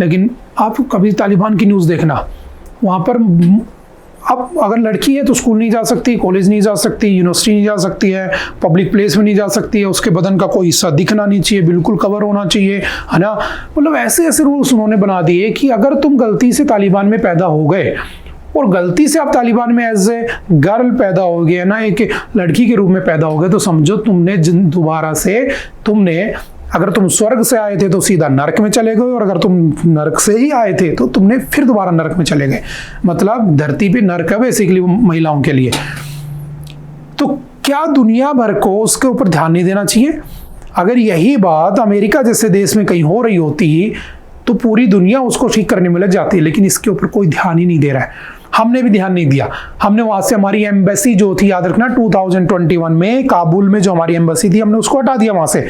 लेकिन आप कभी तालिबान की न्यूज़ देखना, वहाँ पर अब अगर लड़की है तो स्कूल नहीं जा सकती, कॉलेज नहीं जा सकती, यूनिवर्सिटी नहीं जा सकती है, पब्लिक प्लेस में नहीं जा सकती है, उसके बदन का कोई हिस्सा दिखना नहीं चाहिए, बिल्कुल कवर होना चाहिए, है ना। मतलब ऐसे ऐसे रूल्स उन्होंने बना दिए कि अगर तुम गलती से तालिबान में पैदा हो गए और गलती से आप तालिबान में एज ए गर्ल पैदा हो गए ना, एक लड़की के रूप में पैदा हो गए, तो समझो तुमने दोबारा से अगर तुम स्वर्ग से आए थे तो सीधा नरक में चले गए, और अगर तुम नरक से ही आए थे तो तुमने फिर दोबारा नरक में चले गए। मतलब धरती पे नरक है बेसिकली महिलाओं के लिए। तो क्या दुनिया भर को उसके ऊपर ध्यान नहीं देना चाहिए? अगर यही बात अमेरिका जैसे देश में कहीं हो रही होती तो पूरी दुनिया उसको ठीक करने में लग जाती, लेकिन इसके ऊपर कोई ध्यान ही नहीं दे रहा है। हमने भी ध्यान नहीं दिया। हमने वहां से हमारी एम्बेसी जो थी, याद रखना 2021 में काबुल में जो हमारी एम्बेसी थी, हमने उसको हटा दिया वहां से।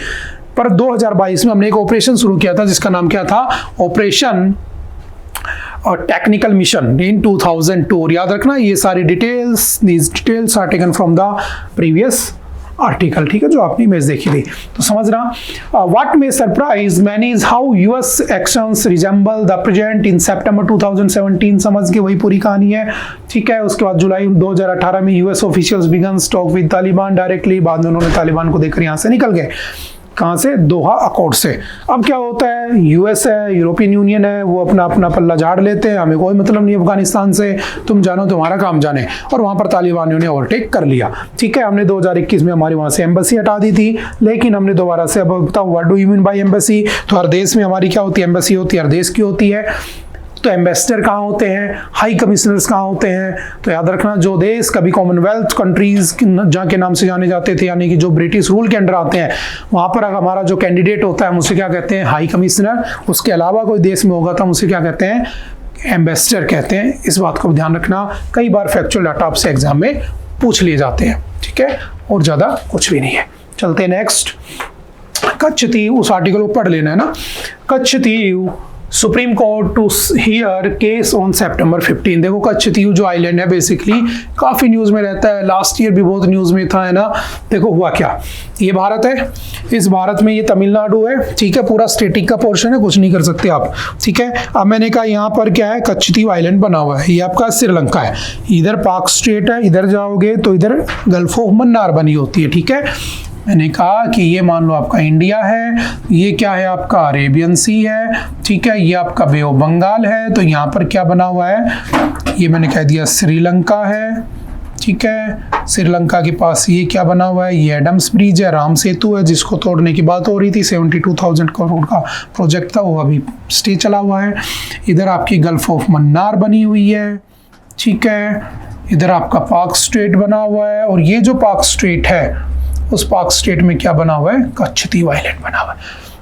पर 2022 में हमने एक ऑपरेशन शुरू किया था जिसका नाम क्या था? ऑपरेशन और टेक्निकल मिशन इन 2002। याद रखना, ये सारी details are taken from the previous article, ठीक है, जो आपने इमेज देखी थी। तो समझना, what may surprise many is how US actions resemble the present in September 2017। समझ के वही पूरी कहानी है, ठीक है। उसके बाद जुलाई 2018 में US officials began talk with Taliban directly. बाद में उन्होंने तालिबान को देखकर यहाँ से निकल गए। कहाँ से? दोहा अकॉर्ड से। अब क्या होता है, यूएस है, यूरोपियन यूनियन है, वो अपना अपना पल्ला झाड़ लेते हैं, हमें कोई मतलब नहीं अफगानिस्तान से, तुम जानो तुम्हारा काम जाने। और वहाँ पर तालिबानियों ने ओवरटेक कर लिया, ठीक है। हमने 2021 में हमारी वहाँ से एम्बेसी हटा दी थी, लेकिन हमने दोबारा से, अब बताओ what do you mean bye embassy? तो हर देश में हमारी क्या होती है? एम्बेसी होती है, हर देश की होती है। तो एम्बेसडर कहाँ होते हैं? हाई कमिश्नर्स कहाँ होते हैं? तो याद रखना, जो देश कभी कॉमनवेल्थ कंट्रीज जहाँ के नाम से जाने जाते थे, यानी कि जो ब्रिटिश रूल के अंडर आते हैं, वहाँ पर हमारा जो कैंडिडेट होता है हम उसे क्या कहते हैं? High commissioner. उसके अलावा कोई देश में होगा तो हम उसे क्या कहते हैं? एम्बेसडर कहते हैं। इस बात को ध्यान रखना, कई बार फैक्चुअल डाटा आपसे एग्जाम में पूछ लिए जाते हैं, ठीक है, और ज़्यादा कुछ भी नहीं है। चलते हैं नेक्स्ट। कच्छतीव, उस आर्टिकल को पढ़ लेना है ना। Katchatheevu Supreme Court to hear case on September 15। देखो, कच्छतीव जो आइलैंड है बेसिकली काफ़ी न्यूज़ में रहता है, लास्ट ईयर भी बहुत न्यूज़ में था, है ना। देखो हुआ क्या, ये भारत है, इस भारत में ये तमिलनाडु है, ठीक है, पूरा स्टेटिक का पोर्शन है, कुछ नहीं कर सकते आप, ठीक है। अब मैंने कहा यहाँ पर क्या है? कच्छतीव आइलैंड बना हुआ है, ये आपका श्रीलंका है। इधर पाक स्टेट है, इधर जाओगे तो इधर गल्फ ऑफ मन्नार बनी होती है, ठीक है। मैंने कहा कि ये मान लो आपका इंडिया है, ये क्या है? आपका अरेबियन सी है, ठीक है, ये आपका बे ऑफ बंगाल है। तो यहाँ पर क्या बना हुआ है? ये मैंने कह दिया श्रीलंका है, ठीक है। श्रीलंका के पास ये क्या बना हुआ है? ये एडम्स ब्रिज है, राम सेतु है, जिसको तोड़ने की बात हो रही थी। 72,000 करोड़ का प्रोजेक्ट था, वो अभी स्टे चला हुआ है। इधर आपकी गल्फ ऑफ मन्नार बनी हुई है, ठीक है। इधर आपका पाक स्टेट बना हुआ है, और ये जो पाक स्टेट है उस पाक स्टेट में क्या बना हुआ है? कच्छतीव आइलैंड बना हुआ है।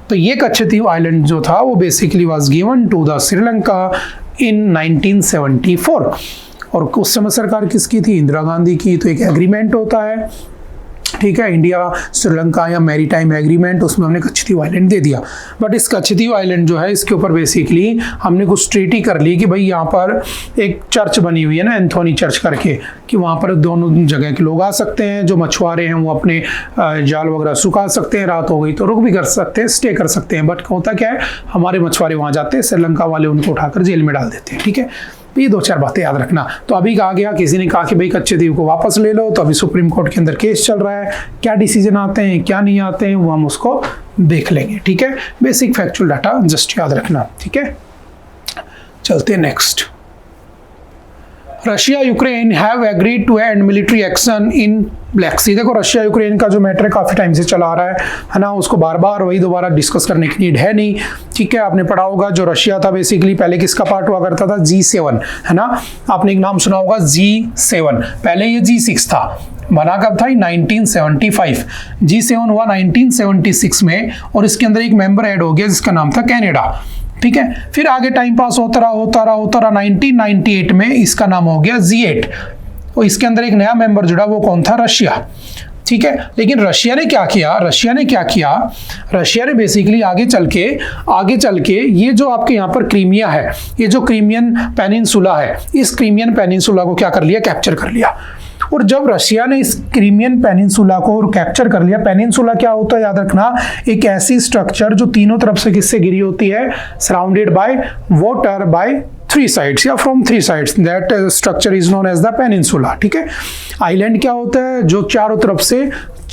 तो ये कच्छतीव आइलैंड जो था वो basically was given to the Sri Lanka in 1974। और उस समय सरकार किसकी थी? इंदिरा गांधी की। तो एक एग्रीमेंट होता है, ठीक है, इंडिया श्रीलंका या मैरीटाइम एग्रीमेंट, उसमें हमने कच्छतीव आइलैंड दे दिया। बट इस कच्छतीव आइलैंड जो है, इसके ऊपर बेसिकली हमने कुछ ट्रीटी कर ली कि भाई यहाँ पर एक चर्च बनी हुई है ना, एंथोनी चर्च करके, कि वहाँ पर दोनों जगह के लोग आ सकते हैं। जो मछुआरे हैं वो अपने जाल वगैरह सुखा सकते हैं, रात हो गई तो रुक भी कर सकते हैं, स्टे कर सकते हैं। बट होता क्या है, हमारे मछुआरे वहाँ जाते हैं, श्रीलंका वाले उनको उठाकर जेल में डाल देते हैं, ठीक है। ये 2-4 बातें याद रखना। तो अभी कहा गया, किसी ने कहा कि भाई कच्छतीव को वापस ले लो, तो अभी सुप्रीम कोर्ट के अंदर केस चल रहा है। क्या डिसीजन आते हैं, क्या नहीं आते हैं, वो हम उसको देख लेंगे, ठीक है। बेसिक फैक्चुअल डाटा जस्ट याद रखना, ठीक है। चलते हैं next. Russia Ukraine have agreed to end military action in Black Sea. देखो रशिया यूक्रेन का जो मैटर है काफ़ी टाइम से चला आ रहा है ना, उसको बार बार वही दोबारा डिस्कस करने की नीड है नहीं, ठीक है। आपने पढ़ा होगा जो रशिया था बेसिकली पहले किसका पार्ट हुआ करता था, G7, है ना। आपने एक नाम सुना होगा G7, पहले ये G6 था, बना कब था 1975, G7 हुआ 1976 में, और इसके अंदर एक मेंबर ऐड हो गया जिसका नाम था कनाडा, ठीक है। फिर आगे टाइम पास होता रहा 1998 में इसका नाम हो गया G8, और इसके अंदर एक नया मेंबर जुड़ा, वो कौन था, रशिया, ठीक है। लेकिन रशिया ने क्या किया, रशिया ने बेसिकली आगे चल के ये जो आपके यहाँ पर क्रीमिया है, ये जो क्रीमियन पेनिनसुला है, इस क्रीमियन पेनिनसुला को क्या कर लिया, कैप्चर कर लिया। और जब रशिया ने इस क्रीमियन पेनिनसुला को कैप्चर कर लिया, पेनिनसुला क्या होता है याद रखना, एक ऐसी स्ट्रक्चर जो तीनों तरफ से किससे घिरी होती है, surrounded by water by 3 sides या from 3 sides, that structure is known as the peninsula, ठीक है। आइलैंड क्या होता है, जो चारों तरफ से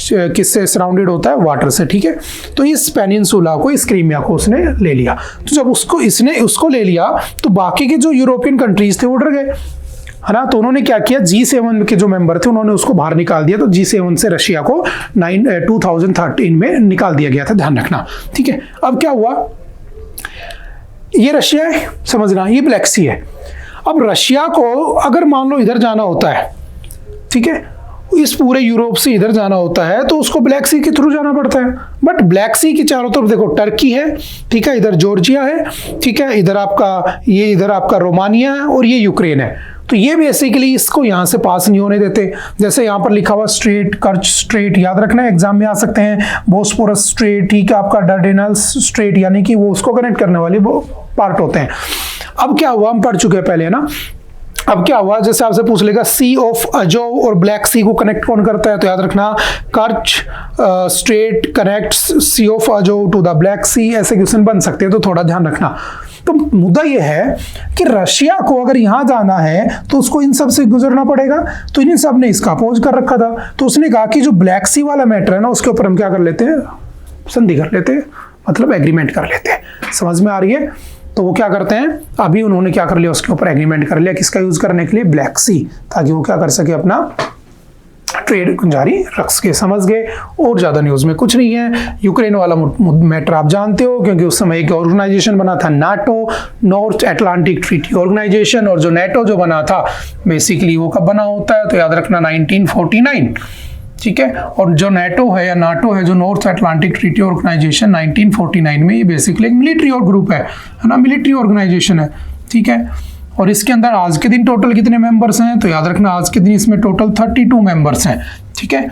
किससे सराउंडेड होता है, वाटर से, ठीक है। तो इस पेनिनसुला को, इस क्रीमिया को उसने ले लिया। तो जब उसको ले लिया तो बाकी के जो यूरोपियन कंट्रीज थे वो डर गए, है ना। तो उन्होंने क्या किया, G7 के जो मेंबर थे उन्होंने उसको बाहर निकाल दिया। तो G7 से रशिया को 2013 में निकाल दिया गया था, ध्यान रखना, ठीक है। अब क्या हुआ, ये रशिया है, समझना, ये ब्लैक सी है। अब रशिया को अगर मान लो इधर जाना होता है, ठीक है, इस पूरे यूरोप से इधर जाना होता है तो उसको ब्लैक सी के थ्रू जाना पड़ता है। बट ब्लैक सी की चारों तरफ देखो टर्की है, ठीक है, इधर जॉर्जिया है, ठीक है, इधर आपका रोमानिया है और ये यूक्रेन है। तो ये बेसिकली इसको यहाँ से पास नहीं होने देते। जैसे यहाँ पर लिखा हुआ स्ट्रेट, कर्च स्ट्रेट, याद रखना एग्जाम में आ सकते हैं, बोस्पोरस स्ट्रेट, ठीक है, आपका डार्डेनल्स स्ट्रेट, यानी कि वो उसको कनेक्ट करने वाले वो पार्ट होते हैं। अब क्या हुआ, हम पढ़ चुके हैं पहले, है ना। अब क्या हुआ, जैसे आपसे पूछ लेगा सी ऑफ अजोव और ब्लैक सी को कनेक्ट कौन करता है, तो याद रखना Kerch Strait connects Sea of Azov to the Black Sea, ऐसे क्वेश्चन बन सकते हैं, तो थोड़ा ध्यान रखना। तो मुद्दा यह है कि रशिया को अगर यहां जाना है तो उसको इन सब से गुजरना पड़ेगा। तो इन सब ने इसका अपोज कर रखा था, तो उसने कहा कि जो ब्लैक सी वाला मैटर है ना, उसके ऊपर हम क्या कर लेते हैं, संधि कर लेते हैं, मतलब एग्रीमेंट कर लेते हैं। समझ में आ रही है। तो वो क्या करते हैं, अभी उन्होंने क्या कर लिया, उसके ऊपर एग्रीमेंट कर लिया, किसका यूज करने के लिए, ब्लैक सी, ताकि वो क्या कर सके, अपना ट्रेड जारी रख सके। समझ गए। और ज्यादा न्यूज में कुछ नहीं है। यूक्रेन वाला मैटर आप जानते हो, क्योंकि उस समय एक ऑर्गेनाइजेशन बना था NATO, North Atlantic Treaty Organization, और जो नाटो जो बना था बेसिकली वो कब बना होता है, तो याद रखना 1949, ठीक है। और जो नाटो है या नाटो है, जो नॉर्थ अटलांटिक ट्रीटी ऑर्गेनाइजेशन 1949 में, ये बेसिकली एक मिलिट्री और ग्रुप है ना, मिलिट्री ऑर्गेनाइजेशन है, ठीक है। और इसके अंदर आज के दिन टोटल कितने मेंबर्स हैं, तो याद रखना आज के दिन इसमें टोटल 32 मेंबर्स हैं, ठीक है।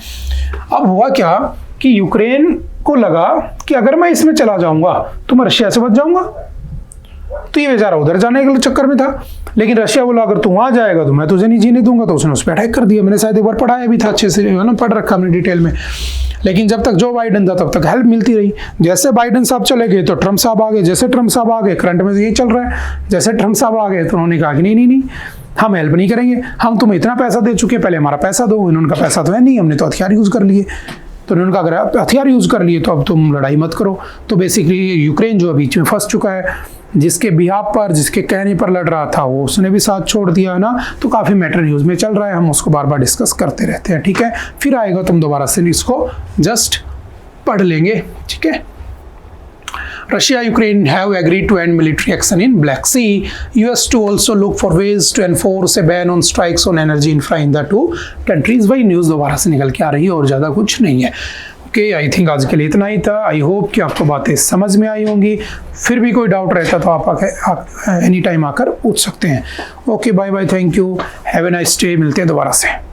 अब हुआ क्या कि यूक्रेन को लगा कि अगर मैं इसमें चला जाऊंगा तो मैं रशिया से बच जाऊंगा, तो ये बेचारा उधर जाने के चक्कर में था। लेकिन रशिया बोला अगर तू वहां जाएगा तो मैं तुझे नहीं जीने दूंगा, तो उसने उस पर अटैक कर दिया। मैंने शायद एक बार पढ़ाया भी था अच्छे से, है ना, पढ़ रखा हमने डिटेल में। लेकिन जब तक जो बाइडेन था तब तक हेल्प मिलती रही। जैसे बाइडेन साहब चले गए तो ट्रम्प साहब आ गए, जैसे ट्रम्प साहब आ गए, करंट में यही चल रहा है, जैसे ट्रम्प साहब आ गए तो उन्होंने कहा कि नहीं हम हेल्प नहीं करेंगे, हम तुम्हें इतना पैसा दे चुके हैं, पहले हमारा पैसा दो। इन्होंने पैसा तो है नहीं, हमने तो हथियार यूज कर लिए। तो उन्होंने कहा अगर हथियार यूज कर लिए तो अब तुम लड़ाई मत करो। तो बेसिकली यूक्रेन जो बीच में फंस चुका है, जिसके बिहाफ पर, जिसके कहने पर लड़ रहा था, वो उसने भी साथ छोड़ दिया, है ना। तो काफ़ी मैटर न्यूज़ में चल रहा है, हम उसको बार बार डिस्कस करते रहते हैं, ठीक है। फिर आएगा तुम दोबारा से इसको जस्ट पढ़ लेंगे, ठीक है। Russia, Ukraine have agreed to end military action in Black Sea. US to also look for ways to enforce a ban on strikes on energy infra in the two countries. वही news दोबारा से निकल के आ रही है और ज़्यादा कुछ नहीं है। ओके, आई थिंक आज के लिए इतना ही था। आई होप कि आपको बातें समझ में आई होंगी। फिर भी कोई डाउट रहता तो आप एनी टाइम आकर पूछ सकते हैं। Okay, bye bye, thank you, have a nice day. मिलते हैं दोबारा से।